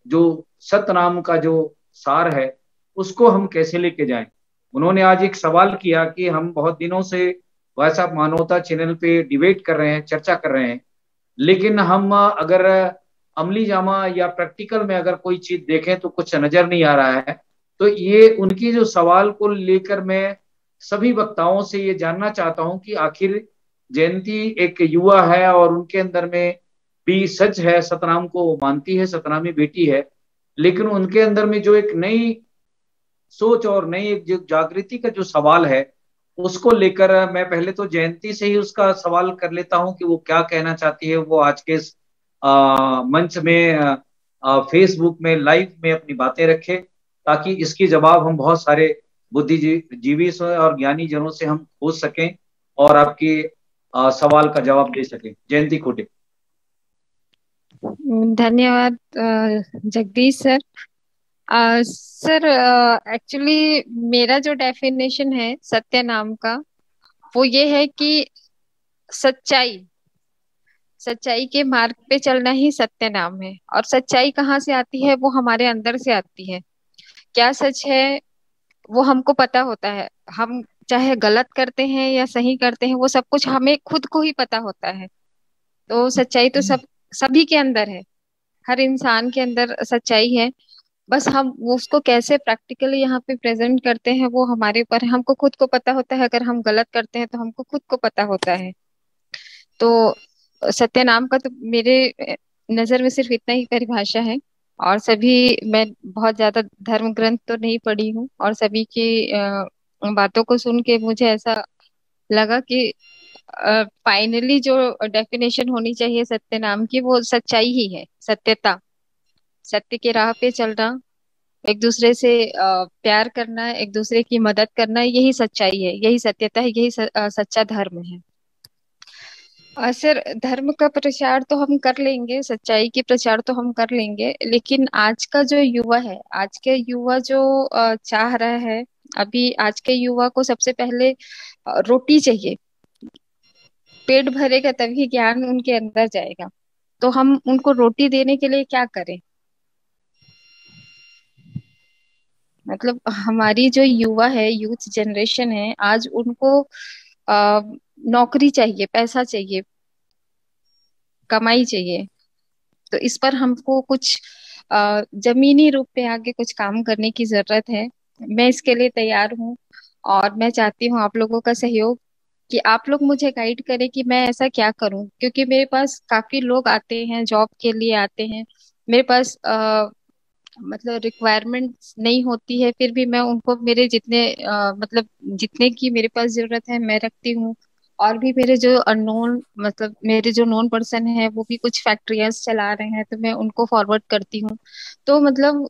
जो सतनाम का जो सार है उसको हम कैसे लेके जाएं। उन्होंने आज एक सवाल किया कि हम बहुत दिनों से वैसा मानवता चैनल पे डिबेट कर रहे हैं, चर्चा कर रहे हैं, लेकिन हम अगर अमली जामा या प्रैक्टिकल में अगर कोई चीज देखें तो कुछ नजर नहीं आ रहा है। तो ये उनकी जो सवाल को लेकर मैं सभी वक्ताओं से ये जानना चाहता हूं कि आखिर जयंती एक युवा है और उनके अंदर में भी सच है, सतनाम को मानती है, सतनामी बेटी है, लेकिन उनके अंदर में जो एक नई सोच और नई एक जो जागृति का जो सवाल है उसको लेकर मैं पहले तो जयंती से ही उसका सवाल कर लेता हूं कि वो क्या कहना चाहती है। वो आज के मंच में फेसबुक में लाइव में अपनी बातें रखे ताकि इसकी जवाब हम बहुत सारे बुद्धिजीवी से और ज्ञानी जनों से हम पूछ सकें और आपके सवाल का जवाब दे सकें। जयंती खूटे। धन्यवाद जगदीश सर। सर एक्चुअली मेरा जो डेफिनेशन है सत्य नाम का वो ये है कि सच्चाई के मार्ग पे चलना ही सत्य नाम है। और सच्चाई कहाँ से आती है? वो हमारे अंदर से आती है। क्या सच है वो हमको पता होता है, हम चाहे गलत करते हैं या सही करते हैं वो सब कुछ हमें खुद को ही पता होता है। तो सच्चाई तो सभी के अंदर है, हर इंसान के अंदर सच्चाई है। बस हम वो उसको कैसे प्रैक्टिकली यहाँ पे प्रेजेंट करते हैं वो हमारे ऊपर है। हमको खुद को पता होता है, अगर हम गलत करते हैं तो हमको खुद को पता होता है। तो सत्य नाम का तो मेरे नजर में सिर्फ इतना ही परिभाषा है। और सभी, मैं बहुत ज्यादा धर्म ग्रंथ तो नहीं पढ़ी हूँ, और सभी की बातों को सुन के मुझे ऐसा लगा कि फाइनली जो डेफिनेशन होनी चाहिए सत्य नाम की, वो सच्चाई ही है, सत्यता, सत्य के राह पे चलना, एक दूसरे से प्यार करना, एक दूसरे की मदद करना, यही सच्चाई है, यही सत्यता है, यही सच्चा धर्म है। सर, धर्म का प्रचार तो हम कर लेंगे, सच्चाई की प्रचार तो हम कर लेंगे, लेकिन आज का जो युवा है, आज के युवा जो चाह रहा है, अभी आज के युवा को सबसे पहले रोटी चाहिए। पेट भरेगा तभी ज्ञान उनके अंदर जाएगा। तो हम उनको रोटी देने के लिए क्या करें? मतलब हमारी जो युवा है, यूथ जनरेशन है, आज उनको नौकरी चाहिए, पैसा चाहिए, कमाई चाहिए। तो इस पर हमको कुछ जमीनी रूप पे आगे कुछ काम करने की जरूरत है। मैं इसके लिए तैयार हूँ, और मैं चाहती हूँ आप लोगों का सहयोग, कि आप लोग मुझे गाइड करें कि मैं ऐसा क्या करूं। क्योंकि मेरे पास काफी लोग आते हैं, जॉब के लिए आते हैं, मेरे पास मतलब रिक्वायरमेंट नहीं होती है, फिर भी मैं उनको मेरे जितने मतलब जितने की मेरे पास जरूरत है मैं रखती हूँ। और भी मेरे जो अननोन, मतलब मेरे जो नोन पर्सन है, वो भी कुछ फैक्ट्रियां चला रहे हैं, तो मैं उनको फॉरवर्ड करती हूँ। तो मतलब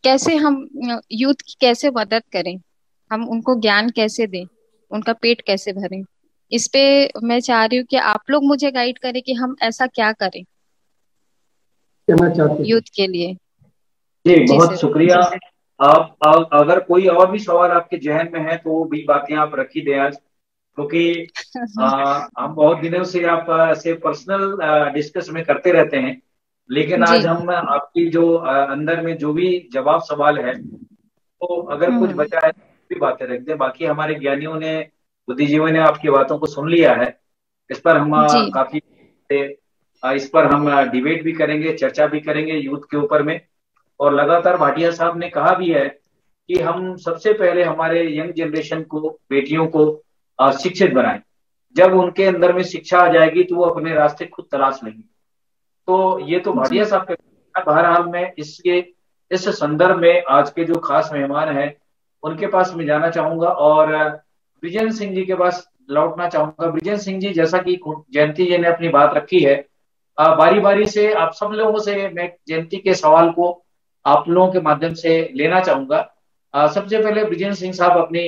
कैसे हम यूथ की कैसे मदद करें, हम उनको ज्ञान कैसे दें, उनका पेट कैसे भरें, इस पे मैं चाह रही हूँ कि आप लोग मुझे गाइड करें कि हम ऐसा क्या करें कहना चाहते हैं। यूथ के लिए। जी, जी बहुत सर। शुक्रिया। आप अगर कोई और भी सवाल आपके जहन में है तो वो भी बातें आप रख ही दें आज, क्योंकि हम बहुत दिनों से आप ऐसे पर्सनल डिस्कस में करते रहते हैं, लेकिन जी। आज हम आपकी जो अंदर में जो भी जवाब सवाल है, तो अगर कुछ बचा है तो भी बातें रख दें। बाकी हमारे ज्ञानियों ने, बुद्धिजीवियों ने आपकी बातों को सुन लिया है। इस पर हम जी। काफी इस पर हम डिबेट भी करेंगे, चर्चा भी करेंगे यूथ के ऊपर में। और लगातार भाटिया साहब ने कहा भी है कि हम सबसे पहले हमारे यंग जनरेशन को, बेटियों को शिक्षित बनाएं। जब उनके अंदर में शिक्षा आ जाएगी तो वो अपने रास्ते खुद तलाश लेंगे। तो ये तो भाटिया जी। साहब का। बहरहाल में इसके इस संदर्भ में आज के जो खास मेहमान हैं उनके पास मैं जाना चाहूंगा और ब्रिजेंद्र सिंह जी के पास लौटना चाहूंगा। ब्रिजेंद्र सिंह जी, जैसा कि जयंती जी ने अपनी बात रखी है, बारी बारी से आप सब लोगों से मैं जयंती के सवाल को आप लोगों के माध्यम से लेना चाहूंगा। सबसे पहले ब्रिजेंद्र सिंह साहब अपनी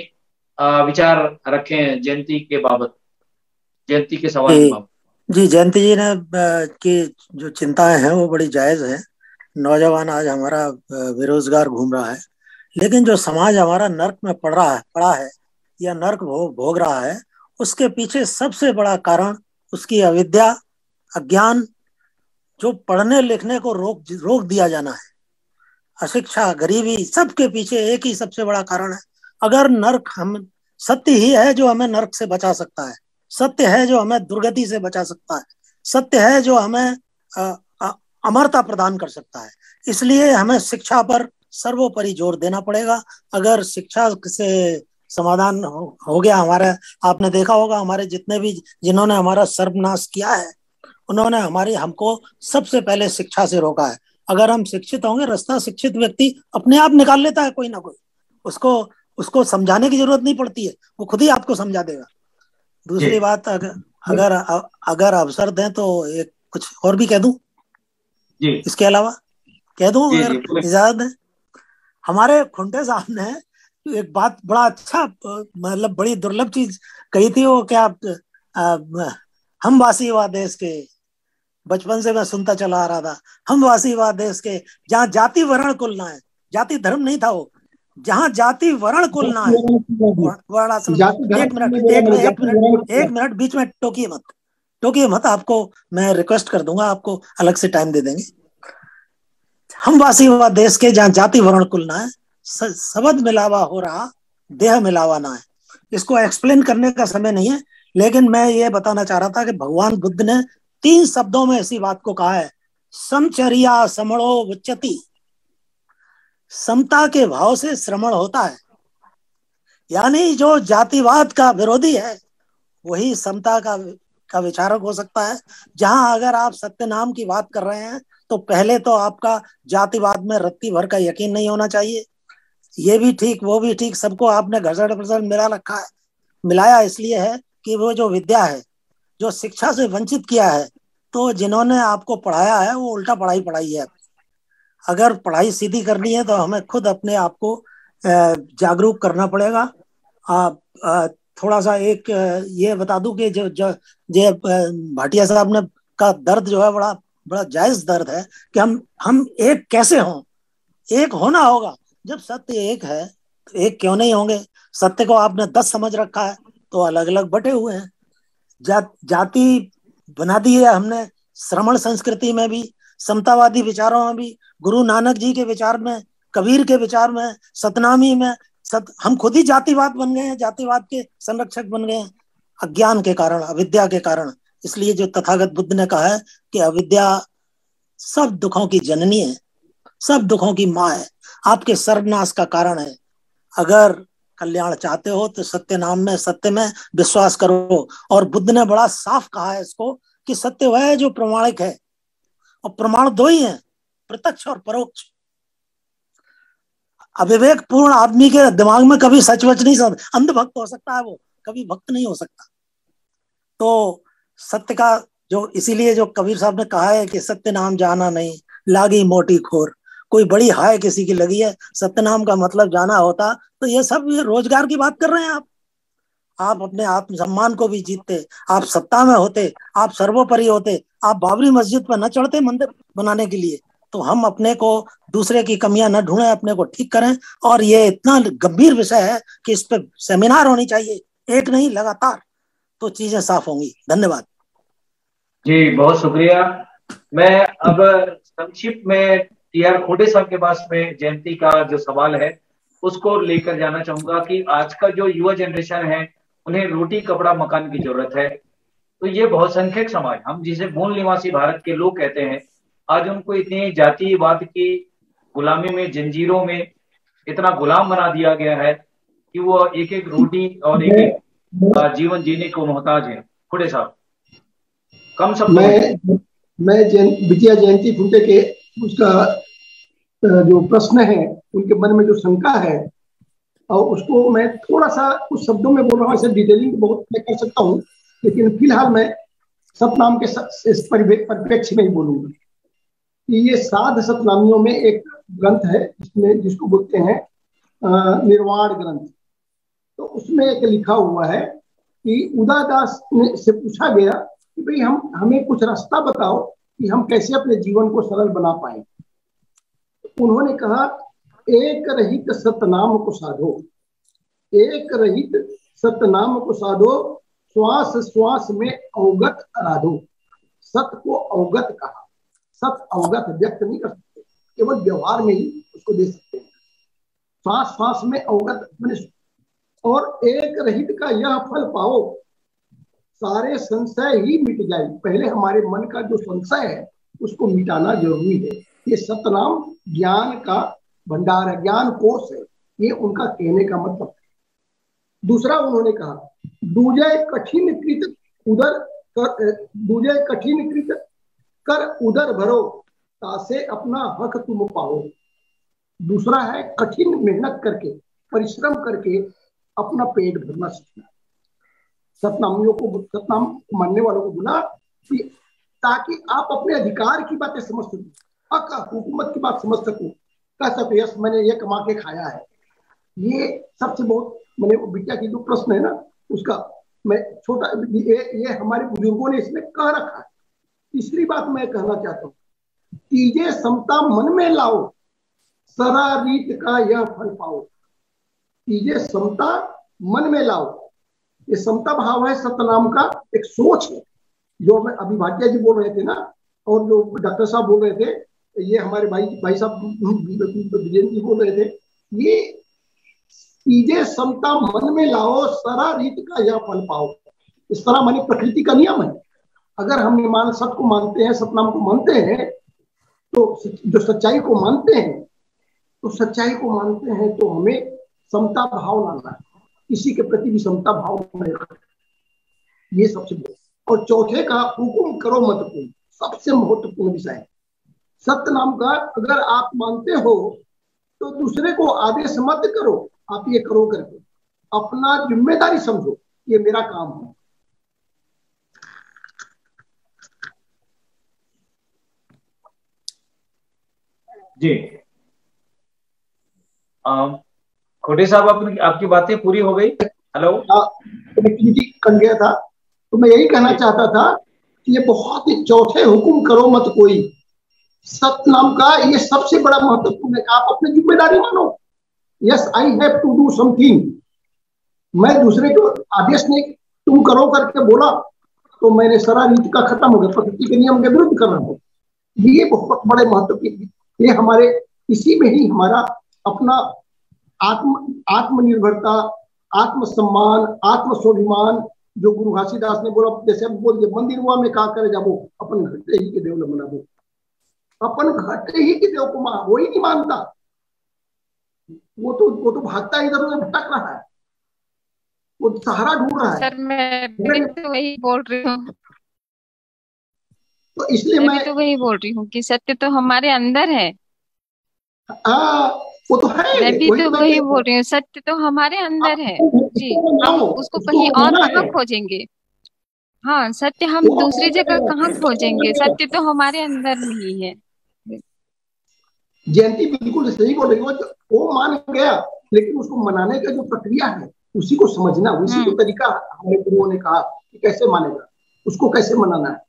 विचार रखें जयंती के बाबत, जयंती के सवाल के बाबत। जी, जयंती जी ने की जो चिंताएं हैं वो बड़ी जायज है। नौजवान आज हमारा बेरोजगार घूम रहा है, लेकिन जो समाज हमारा नर्क में पड़ा है या नर्क भोग रहा है, उसके पीछे सबसे बड़ा कारण उसकी अविद्या, अज्ञान, जो पढ़ने लिखने को रोक दिया जाना है, अशिक्षा, गरीबी, सबके पीछे एक ही सबसे बड़ा कारण है। अगर नर्क, हम सत्य ही है जो हमें नर्क से बचा सकता है, सत्य है जो हमें दुर्गति से बचा सकता है, सत्य है जो हमें अमरता प्रदान कर सकता है। इसलिए हमें शिक्षा पर सर्वोपरि जोर देना पड़ेगा। अगर शिक्षा से समाधान हो गया हमारा, आपने देखा होगा हमारे जितने भी जिन्होंने हमारा सर्वनाश किया है, उन्होंने हमको सबसे पहले शिक्षा से रोका है। अगर हम शिक्षित होंगे, रास्ता शिक्षित व्यक्ति अपने आप निकाल लेता है, कोई ना कोई, उसको समझाने की जरूरत नहीं पड़ती है, वो खुद ही आपको समझा देगा। दूसरी बात, अगर अवसर दें तो एक कुछ और भी कह दूं जी, इसके अलावा कह दूं अगर इजाजत है। हमारे खुंटे साहब ने एक बात बड़ा अच्छा, मतलब बड़ी दुर्लभ चीज कही थी। वो क्या, हम वासी वा देश के, बचपन से मैं सुनता चला आ रहा था, हम वासी वा देश के जहाँ जाति वर्ण कुल ना है, जाति धर्म नहीं था वो, जहाँ जाति वर्ण कुल ना है, वर्णाश्रम। एक मिनट बीच में टोकिए मत, आपको मैं रिक्वेस्ट कर दूंगा, आपको अलग से टाइम दे देंगे। हम वासी हुआ देश के जहाँ जाति वर्ण कुल ना है, सबद मिलावा हो रहा, देह मिलावा ना है। इसको एक्सप्लेन करने का समय नहीं है, लेकिन मैं ये बताना चाह रहा था कि भगवान बुद्ध ने 3 शब्दों में इसी बात को कहा है, समचर्या समणो उच्यति। समता के भाव से श्रमण होता है, यानी जो जातिवाद का विरोधी है वही समता का विचारक हो सकता है। जहां अगर आप सत्य नाम की बात कर रहे हैं तो पहले तो आपका जातिवाद में रत्ती भर का यकीन नहीं होना चाहिए। ये भी ठीक वो भी ठीक, सबको आपने घसड़ पसड़ मिला रखा है। मिलाया इसलिए है कि वो जो विद्या है, जो शिक्षा से वंचित किया है, तो जिन्होंने आपको पढ़ाया है वो उल्टा पढ़ाई है। अगर पढ़ाई सीधी करनी है तो हमें खुद अपने आप को जागरूक करना पड़ेगा। थोड़ा सा एक ये बता दूं कि जो भाटिया साहब ने का दर्द जो है बड़ा जायज दर्द है कि हम एक कैसे हों। एक होना होगा। जब सत्य एक है तो एक क्यों नहीं होंगे। सत्य को आपने 10 समझ रखा है तो अलग अलग बटे हुए हैं। जाति बना दी है हमने श्रमण संस्कृति में भी, समतावादी विचारों में भी, गुरु नानक जी के विचार में, कबीर के विचार में, सतनामी में। हम खुद ही जातिवाद बन गए हैं, जातिवाद के संरक्षक बन गए हैं अज्ञान के कारण, अविद्या के कारण। इसलिए जो तथागत बुद्ध ने कहा है कि अविद्या सब दुखों की जननी है, सब दुखों की माँ है, आपके सर्वनाश का कारण है। अगर कल्याण चाहते हो तो सत्य नाम में, सत्य में विश्वास करो। और बुद्ध ने बड़ा साफ कहा है इसको कि सत्य वह है जो प्रमाणिक है, और प्रमाण 2 ही हैं, प्रत्यक्ष और परोक्ष। अविवेक पूर्ण आदमी के दिमाग में कभी सच नहीं सकता, अंधभक्त हो सकता है, वो कभी भक्त नहीं हो सकता। तो सत्य का जो, इसीलिए जो कबीर साहब ने कहा है कि सत्य नाम जाना नहीं लागी मोटी खोर। कोई बड़ी हाय किसी की लगी है, सत्य नाम का मतलब जाना होता तो ये सब रोजगार की बात कर रहे हैं आप अपने आत्म सम्मान को भी जीतते, आप सत्ता में होते, आप सर्वोपरि होते, आप बाबरी मस्जिद पर न चढ़ते मंदिर बनाने के लिए। तो हम अपने को, दूसरे की कमियां न ढूंढें, अपने को ठीक करें। और ये इतना गंभीर विषय है कि इस पर सेमिनार होनी चाहिए, एक नहीं लगातार, तो चीजें साफ होंगी। धन्यवाद जी, बहुत शुक्रिया। मैं अब संक्षिप्त में टीआर खोटे साहब के पास में जयंती का जो सवाल है उसको लेकर जाना चाहूंगा कि आज का जो युवा जनरेशन है उन्हें रोटी कपड़ा मकान की जरूरत है। तो ये बहुसंख्यक समाज, हम जिसे मूल निवासी भारत के लोग कहते हैं, आज उनको इतनी जातिवाद की गुलामी में, जंजीरों में इतना गुलाम बना दिया गया है कि वो एक एक रोटी और एक एक जीवन जीने को मोहताज है। खोटे साहब, कम सब मैं विजया जयंती फुटे के उसका जो प्रश्न है, उनके मन में जो शंका है, और उसको मैं थोड़ा सा कुछ शब्दों में बोल रहा हूँ। ऐसे डिटेलिंग बहुत मैं कर सकता हूँ, लेकिन फिलहाल मैं सतनाम के परिप्रेक्ष्य में ही बोलूंगा कि ये साध सतनामियों में एक ग्रंथ है जिसको बोलते हैं निर्वाण ग्रंथ। तो उसमें एक लिखा हुआ है कि उदादास से पूछा गया कि भाई हमें कुछ रास्ता बताओ कि हम कैसे अपने जीवन को सरल बना पाए। उन्होंने कहा, एक रहित सतनाम को साधो, एक रहित सतनाम को साधो, श्वास श्वास में अवगत आराधो। सत को अवगत कहा। सत अवगत व्यक्त नहीं कर सकते, केवल व्यवहार में ही उसको दे सकते हैं। श्वास श्वास में अवगत, और एक रहित का यह फल पाओ, सारे संशय ही मिट जाए। पहले हमारे मन का जो संशय है उसको मिटाना जरूरी है। ये सतनाम ज्ञान का भंडार है, ज्ञान कोश है, ये उनका कहने का मतलब है। दूसरा उन्होंने कहा, दूजय कठिन कृत उदर कर, दूजय कठिन कृत कर उदर भरो, तासे अपना हक तुम पाओ। दूसरा है कठिन मेहनत करके, परिश्रम करके अपना पेट भरना सीखना। सतनामियों को, सतनाम मानने वालों को बोला कि ताकि आप अपने अधिकार की बातें समझ सको, हक हुकूमत की बात समझ सको, कह सको यस मैंने ये कमा के खाया है। ये सबसे बहुत, मैंने बिटिया की जो प्रश्न है ना उसका मैं छोटा, ये हमारे बुजुर्गों ने इसमें कह रखा है। तीसरी बात मैं कहना चाहता हूँ, तीजे समता मन में लाओ, सरा रीत का यह फल पाओ। तीजे समता मन में लाओ, ये समता भाव है सतनाम का, एक सोच है जो अभी भाटिया जी बोल रहे थे ना, और जो डॉक्टर साहब बोल रहे थे, ये हमारे भाई साहब विजयन जी बोल रहे थे। ये तीजे समता मन में लाओ, सरा रीत का यह फल पाओ। इस तरह मानी प्रकृति का नियम है, अगर हम ईमान सत्य को मानते हैं, सतनाम को मानते हैं, तो जो सच्चाई को मानते हैं, तो सच्चाई को मानते हैं तो हमें समता भाव लाना है, किसी के प्रति भी समता भाव में, ये सबसे बड़ा। और चौथे का हुकुम करो मत कोई, सबसे महत्वपूर्ण विषय है। सत्य नाम का अगर आप मानते हो तो दूसरे को आदेश मत करो, आप ये करो करके, अपना जिम्मेदारी समझो, ये मेरा काम है। जी खोटे साहब, आपकी बातें पूरी हो गई? हेलो, कनेक्टिविटी कट गया था, तो मैं यही कहना चाहता था कि ये बहुत ही चौथे हुकुम करो मत कोई, सत्य नाम का ये सबसे बड़ा महत्वपूर्ण है। आप अपनी जिम्मेदारी मानो। Yes, I have to do something. मैं दूसरे को आदेश नहीं तुम करो करके बोला तो मैंने सारा रीति का खत्म हो गया, प्रकृति के नियम के विरुद्ध कर रहा हूँ। ये बहुत बड़े महत्वपूर्ण, ये हमारे इसी में ही हमारा अपना आत्मनिर्भरता, आत्मसम्मान, आत्मस्वाभिमान, जो गुरु घासीदास ने बोला, जैसे हम बोल दिए मंदिर हुआ में कहा करे जाबो अपन घटे ही के देव न मनाबो, अपन घटे ही के देव को मान, वो ही नहीं मानता, वो तो भागता इधर उधर भटक रहा है, वो सहारा ढूंढ रहा है। सर मैं भी तो वही बोल रही हूँ, तो इसलिए मैं तो वही बोल रही हूँ कि सत्य तो हमारे अंदर है। वो तो है, मैं भी तो वही बोल रही हूँ, सत्य तो हमारे अंदर है जी, हम उसको कहीं और कहाँ खोजेंगे? हाँ, सत्य हम दूसरी जगह कहाँ खोजेंगे? सत्य तो हमारे अंदर में ही है। जयंती बिल्कुल सही बोल रही है, वो मान गया, लेकिन उसको मनाने का जो प्रक्रिया है उसी को समझना, उसी को तरीका हमारे गुरुओं ने कहा कि कैसे मानेगा, उसको कैसे मनाना है।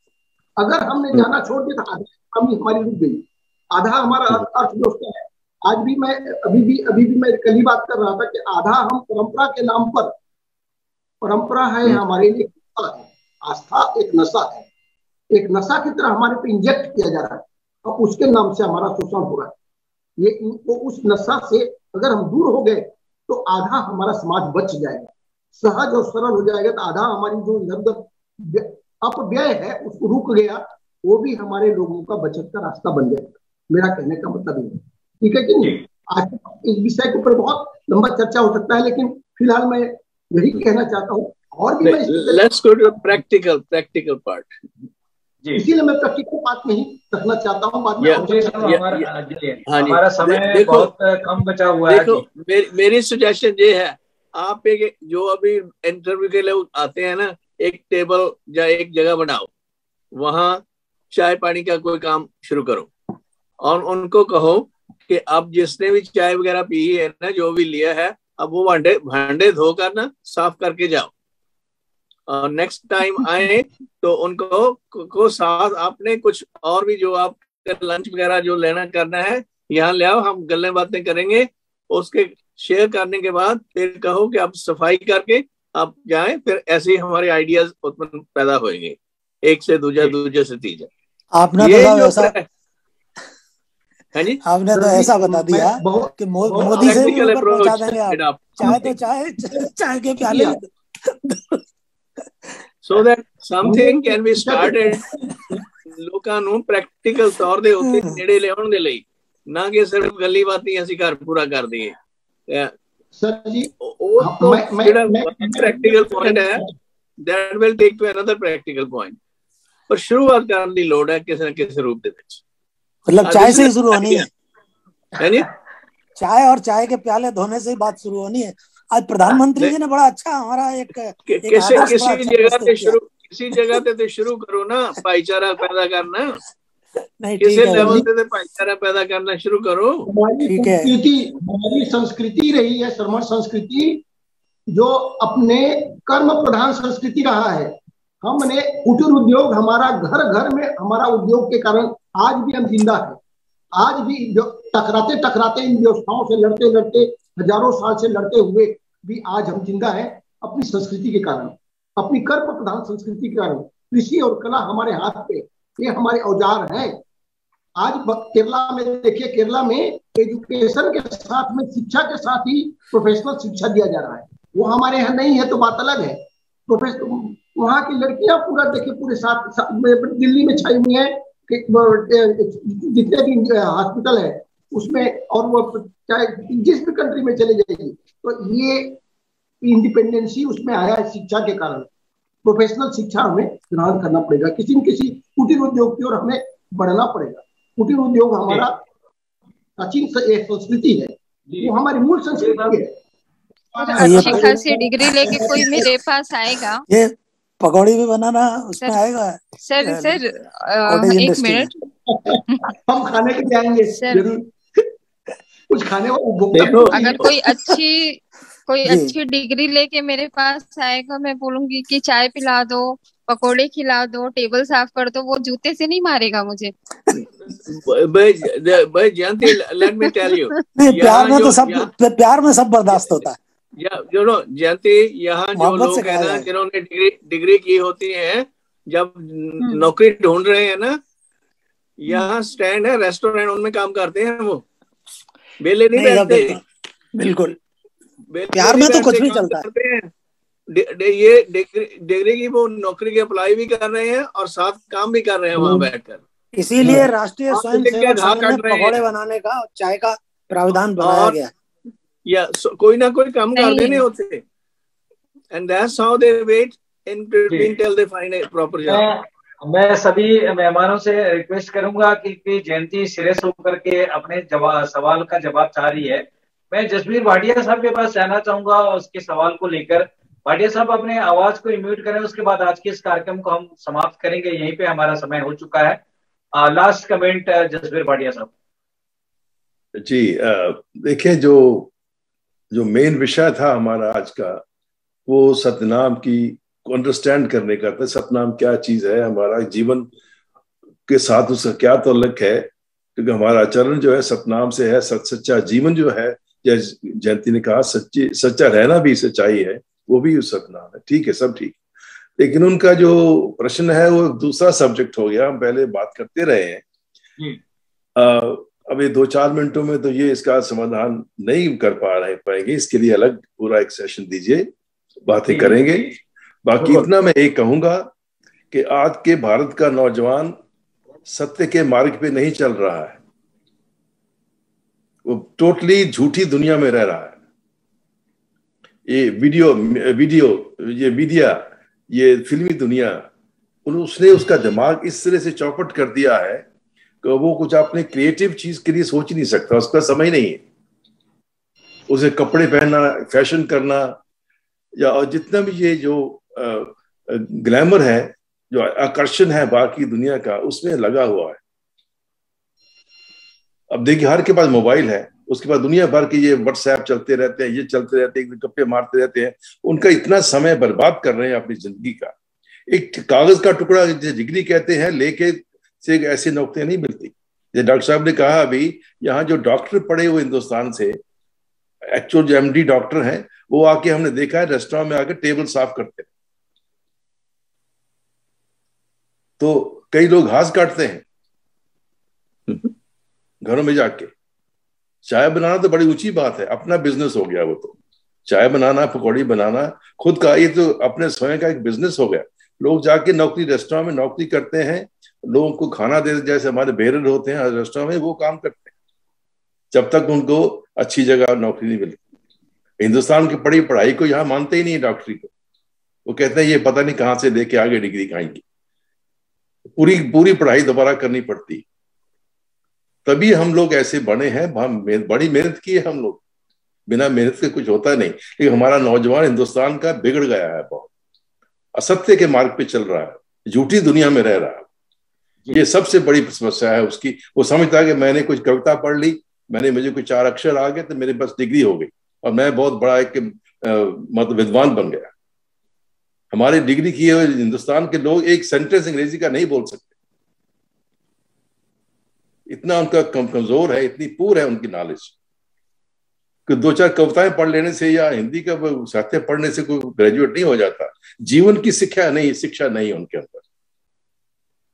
अगर हमने जाना छोड़ दिया तो आधा कमी हमारी रुक गई, आधा हमारा अर्थव्यवस्था है। आज भी मैं अभी भी मैं कल ही बात कर रहा था कि आधा हम परंपरा के नाम पर, परंपरा है हमारे लिए आस्था एक नशा है, एक नशा की तरह हमारे पे इंजेक्ट किया जा रहा है और उसके नाम से हमारा शोषण हो रहा है। ये तो उस नशा से अगर हम दूर हो गए तो आधा हमारा समाज बच जाएगा, सहज और सरल हो जाएगा। तो आधा हमारी जो इधर उधर अपव्यय है उसको रुक गया, वो भी हमारे लोगों का बचत का रास्ता बन जाएगा। मेरा कहने का मतलब ये है, ठीक है कि नहीं? आज इस विषय के ऊपर बहुत लंबा चर्चा हो सकता है, लेकिन फिलहाल मैं यही कहना चाहता हूँ। और भी मैं let's go to practical part. इसीलिए मैं प्रैक्टिकल बात नहीं रखना चाहता हूँ। बाद में हमारा समय बहुत कम बचा हुआ है। देखो मेरी सजेशन ये है, आप एक जो अभी इंटरव्यू के लिए आते हैं ना, एक टेबल या एक जगह बनाओ, वहां चाय पानी का कोई काम शुरू करो और उनको कहो कि अब जिसने भी चाय वगैरह पी है ना, जो भी लिया है, अब वो भांडे धोकर ना साफ करके जाओ और नेक्स्ट टाइम आए तो उनको साथ आपने कुछ और भी जो आप लंच वगैरह जो लेना करना है यहाँ ले आओ, हम गल्ले बातें करेंगे। उसके शेयर करने के बाद फिर कहो कि आप सफाई करके आप जाएं, फिर ऐसे ही हमारे आइडियाज उत्पन्न पैदा होंगे, एक से दूसरा, दूसरे से तीसरा। आपने तो ऐसा है जी, आपने तो ऐसा बता दिया कि मोदी से भी ऊपर पहुंचा देंगे आप। चाय तो चाय के प्याले so that something can be started। ਲੋਕਾਂ ਨੂੰ ਪ੍ਰੈਕਟੀਕਲ ਤੌਰ ਦੇ ਉੱਤੇ ਨੇੜੇ ਲਿਆਉਣ ਦੇ ਲਈ, ਨਾ ਕਿ ਸਿਰਫ ਗੱਲੀ ਬਾਤੀ ਅਸੀਂ ਘਰ ਪੂਰਾ ਕਰ ਦਈਏ। ਸਰ ਜੀ ਉਹ ਤੋਂ ਜਿਹੜਾ ਪ੍ਰੈਕਟੀਕਲ ਪੁਆਇੰਟ ਹੈ that will take to another practical point, ਪਰ ਸ਼ੁਰੂਆਤ ਕਰਨ ਦੀ ਲੋੜ ਹੈ ਕਿਸੇ ਨਾ ਕਿਸੇ ਰੂਪ ਦੇ ਵਿੱਚ। मतलब चाय से ही शुरू होनी है नहीं? चाय और चाय के प्याले धोने से ही बात शुरू होनी है। आज प्रधानमंत्री जी ने बड़ा अच्छा हमारा किसी जगह पे तो शुरू करो ना, भाईचारा पैदा करना, किसी लेवल पे भाईचारा पैदा करना शुरू करो। हमारी संस्कृति रही है, श्रमण संस्कृति, जो अपने कर्म प्रधान संस्कृति रहा है। हमने कुटीर उद्योग, हमारा घर घर में हमारा उद्योग के कारण आज भी हम जिंदा है। आज भी जो टकराते इन व्यवस्थाओं से लड़ते लड़ते हजारों साल से लड़ते हुए भी आज हम जिंदा है, अपनी संस्कृति के कारण, अपनी कर्म प्रधान संस्कृति के कारण। कृषि और कला हमारे हाथ पे, ये हमारे औजार हैं। आज केरला में देखिए, केरला में एजुकेशन के साथ में, शिक्षा के साथ ही प्रोफेशनल शिक्षा दिया जा रहा है। वो हमारे यहाँ नहीं है तो बात अलग है। वहां की लड़कियां पूरा देखिए पूरे दिल्ली में छाई हुई है, जितने भी हॉस्पिटल है उसमें, और वो चाहे जिस भी कंट्री में चले जाएगी, तो ये इंडिपेंडेंसी उसमें आया है शिक्षा के कारण। प्रोफेशनल शिक्षा हमें ग्रहण करना पड़ेगा, किसी न किसी कुटीर उद्योग की ओर हमें बढ़ना पड़ेगा। कुटीर उद्योग हमारा प्राचीन संस्कृति है, वो हमारी मूल संस्कृति है। अच्छी खासी डिग्री लेके कोई मेरे पास आएगा, ये पकौड़ी भी बनाना उसमें आएगा सर। एक मिनट, हम खाने के लिए आएंगे जरूर, कुछ खाने देखो, अगर कोई अच्छी डिग्री लेके मेरे पास आएगा, मैं बोलूंगी कि चाय पिला दो, पकोड़े खिला दो, टेबल साफ कर दो, वो जूते से नहीं मारेगा मुझे। भाई जयंती, लेट मी टेल यू, प्यार में सब बर्दाश्त होता है। जयंती, यहाँ जो लोग हैं ना जिन्होंने डिग्री की होती है, जब नौकरी ढूंढ रहे हैं ना, यहाँ स्टैंड है, रेस्टोरेंट, उनमें काम करते हैं, वो बेले नहीं बैठते। बिल्कुल, प्यार में तो कुछ भी चलता है। ये डिग्री की वो नौकरी की अप्लाई भी कर रहे हैं और साथ काम भी कर रहे हैं वहां बैठकर। इसीलिए राष्ट्रीय स्वयंसेवक संघ में पकौड़े बनाने का और चाय का प्रावधान बनाया गया। या कोई ना कोई काम कर देने होते, and that's how they wait in between till they find a proper job. मैं सभी मेहमानों से रिक्वेस्ट करूंगा कि जयंती सीरियस होकर के अपने सवाल का जवाब चाह रही है। मैं जसबीर भाटिया साहब के पास जाना चाहूंगा उसके सवाल को लेकर। भाटिया साहब अपने आवाज को म्यूट करें, उसके बाद आज के इस कार्यक्रम को हम समाप्त करेंगे। यहीं पे हमारा समय हो चुका है। लास्ट कमेंट जसबीर भाटिया साहब। जी, देखिए, जो मेन विषय था हमारा आज का, वो सतनाम को अंडरस्टैंड करने का था। सतनाम क्या चीज है, हमारा जीवन के साथ उसका क्या ताल्लुक है, क्योंकि हमारा आचरण जो है सतनाम से है। सच्चा जीवन जो है, जैसे जयंती ने कहा, सच्चा रहना भी सच्चाई है, वो भी सतनाम है। ठीक है, सब ठीक, लेकिन उनका जो प्रश्न है वो दूसरा सब्जेक्ट हो गया। हम पहले बात करते रहे हैं, अभी 2-4 मिनटों में तो ये इसका समाधान नहीं कर पाएंगे। इसके लिए अलग पूरा एक सेशन दीजिए, बातें करेंगे। बाकी इतना मैं एक कहूंगा कि आज के भारत का नौजवान सत्य के मार्ग पे नहीं चल रहा है, वो टोटली झूठी दुनिया में रह रहा है। ये ये मीडिया, ये फिल्मी दुनिया, उसने उसका दिमाग इस तरह से चौपट कर दिया है कि वो कुछ अपने क्रिएटिव चीज के लिए सोच नहीं सकता, उसका समय नहीं है। उसे कपड़े पहनना, फैशन करना, या जितना भी ये जो ग्लैमर है, जो आकर्षण है बाकी दुनिया का, उसमें लगा हुआ है। अब देखिए, हर के पास मोबाइल है, उसके बाद दुनिया भर के ये व्हाट्सएप चलते रहते हैं, ये चलते रहते हैं, गप्पे मारते रहते हैं। उनका इतना समय बर्बाद कर रहे हैं अपनी जिंदगी का। एक कागज का टुकड़ा डिग्री कहते हैं, लेके से ऐसी नौकरियां नहीं मिलती। जैसे डॉक्टर साहब ने कहा अभी, यहाँ जो डॉक्टर पढ़े हुए हिंदुस्तान से, एक्चुअल जो MD डॉक्टर हैं, वो आके हमने देखा है रेस्टोरेंट में आके टेबल साफ करते हैं। तो कई लोग घास काटते हैं घरों में जाके। चाय बनाना तो बड़ी ऊंची बात है, अपना बिजनेस हो गया वो तो। चाय बनाना, पकौड़ी बनाना खुद का, ये तो अपने स्वयं का एक बिजनेस हो गया। लोग जाके रेस्टोरेंट में नौकरी करते हैं, लोगों को खाना देते, जैसे हमारे बेरर होते हैं रेस्टोरेंट में, वो काम करते हैं जब तक उनको अच्छी जगह नौकरी नहीं मिलती। हिंदुस्तान की पढ़ी पढ़ाई को यहाँ मानते ही नहीं है डॉक्टरी को। वो कहते हैं ये पता नहीं कहाँ से लेके आगे डिग्री खाएंगी, पूरी पढ़ाई दोबारा करनी पड़ती। तभी हम लोग ऐसे बने हैं। बड़ी मेहनत की है हम लोग, बिना मेहनत के कुछ होता नहीं। लेकिन हमारा नौजवान हिंदुस्तान का बिगड़ गया है, बहुत असत्य के मार्ग पे चल रहा है, झूठी दुनिया में रह रहा है। ये सबसे बड़ी समस्या है उसकी। वो समझता है कि मैंने कुछ कविता पढ़ ली, मुझे कुछ 4 अक्षर आ गए तो मेरे पास डिग्री हो गई और मैं बहुत बड़ा एक मतलब विद्वान बन गया। हमारे डिग्री किए हुए हिंदुस्तान के लोग एक सेंटेंस अंग्रेजी का नहीं बोल सकते, इतना उनका कमजोर है, इतनी पूर है उनकी नॉलेज कि 2-4 कविताएं पढ़ लेने से या हिंदी का साहित्य पढ़ने से कोई ग्रेजुएट नहीं हो जाता। जीवन की शिक्षा नहीं उनके अंदर।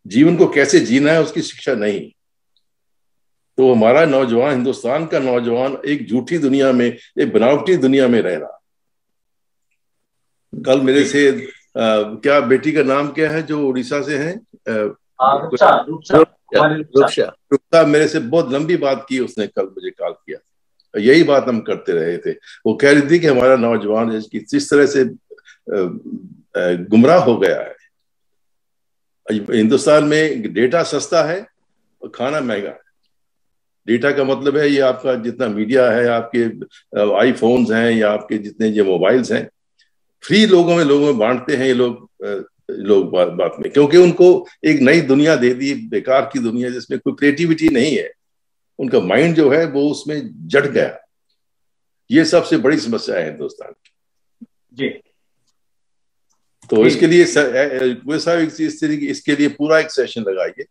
जीवन को कैसे जीना है उसकी शिक्षा नहीं। तो हमारा नौजवान, हिंदुस्तान का नौजवान एक झूठी दुनिया में, एक बनावटी दुनिया में रह रहा। कल मेरे से क्या बेटी का नाम क्या है जो उड़ीसा से है? रुक्षा। मेरे से बहुत लंबी बात की उसने, कल मुझे कॉल किया, यही बात हम करते रहे थे। वो कह रही थी कि हमारा नौजवान किस तरह से गुमराह हो गया है। हिंदुस्तान में डेटा सस्ता है और खाना महंगा है। डेटा का मतलब है ये आपका जितना मीडिया है, आपके आईफोन्स हैं या आपके जितने ये मोबाइल्स हैं, फ्री लोगों में बांटते हैं ये लोग बात में, क्योंकि उनको एक नई दुनिया दे दी, बेकार की दुनिया जिसमें कोई क्रिएटिविटी नहीं है। उनका माइंड जो है वो उसमें जट गया। ये सबसे बड़ी समस्या है हिंदुस्तान की जी। तो इसके लिए इसके लिए पूरा एक सेशन लगाइए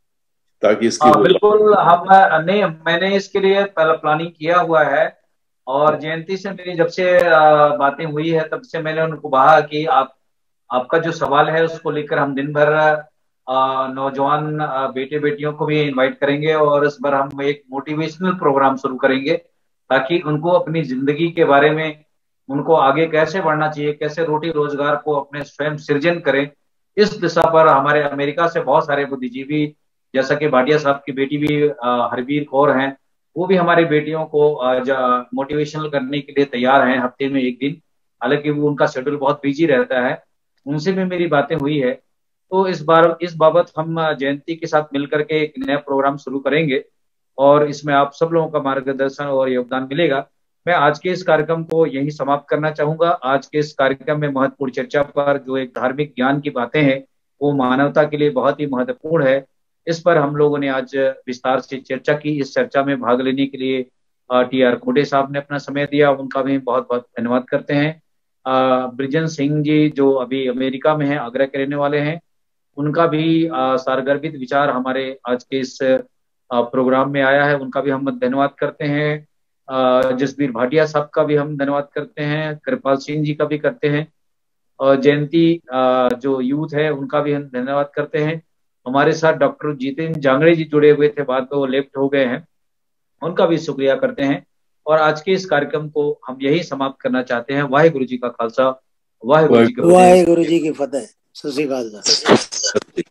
ताकि इसके बिल्कुल। हम नहीं, मैंने इसके लिए पहले प्लानिंग किया हुआ है और जयंती से मेरी जब से बातें हुई है तब से मैंने उनको कहा कि आपका जो सवाल है उसको लेकर हम दिन भर नौजवान बेटे बेटियों को भी इनवाइट करेंगे और इस बार हम एक मोटिवेशनल प्रोग्राम शुरू करेंगे ताकि उनको अपनी जिंदगी के बारे में, उनको आगे कैसे बढ़ना चाहिए, कैसे रोटी रोजगार को अपने स्वयं सृजन करें, इस दिशा पर हमारे अमेरिका से बहुत सारे बुद्धिजीवी, जैसा कि भाटिया साहब की बेटी भी हरवीर कौर हैं, वो भी हमारी बेटियों को मोटिवेशनल करने के लिए तैयार हैं हफ्ते में एक दिन। हालांकि वो उनका शेड्यूल बहुत बिजी रहता है, उनसे भी मेरी बातें हुई है। तो इस बाबत हम जयंती के साथ मिलकर के एक नया प्रोग्राम शुरू करेंगे और इसमें आप सब लोगों का मार्गदर्शन और योगदान मिलेगा। मैं आज के इस कार्यक्रम को यहीं समाप्त करना चाहूंगा। आज के इस कार्यक्रम में महत्वपूर्ण चर्चा पर जो एक धार्मिक ज्ञान की बातें हैं वो मानवता के लिए बहुत ही महत्वपूर्ण है। इस पर हम लोगों ने आज विस्तार से चर्चा की। इस चर्चा में भाग लेने के लिए TR खोटे साहब ने अपना समय दिया, उनका भी बहुत बहुत धन्यवाद करते हैं। ब्रिजन सिंह जी जो अभी अमेरिका में हैं, आगरा के रहने वाले हैं, उनका भी सारगर्भित विचार हमारे आज के इस प्रोग्राम में आया है, उनका भी हम धन्यवाद करते हैं। जसबीर भाटिया साहब का भी हम धन्यवाद करते हैं, कृपाल सिंह जी का भी करते हैं और जयंती जो यूथ है उनका भी हम धन्यवाद करते हैं। हमारे साथ डॉक्टर जितेंद्र जांगड़े जी जुड़े हुए थे, बाद में वो लेफ्ट हो गए हैं, उनका भी शुक्रिया करते हैं। और आज के इस कार्यक्रम को हम यही समाप्त करना चाहते हैं। वाहिगुरु जी का खालसा, वाहिगुरु जी की फतेह। वाहिगुरु जी की फतेह। सत श्री अकाल।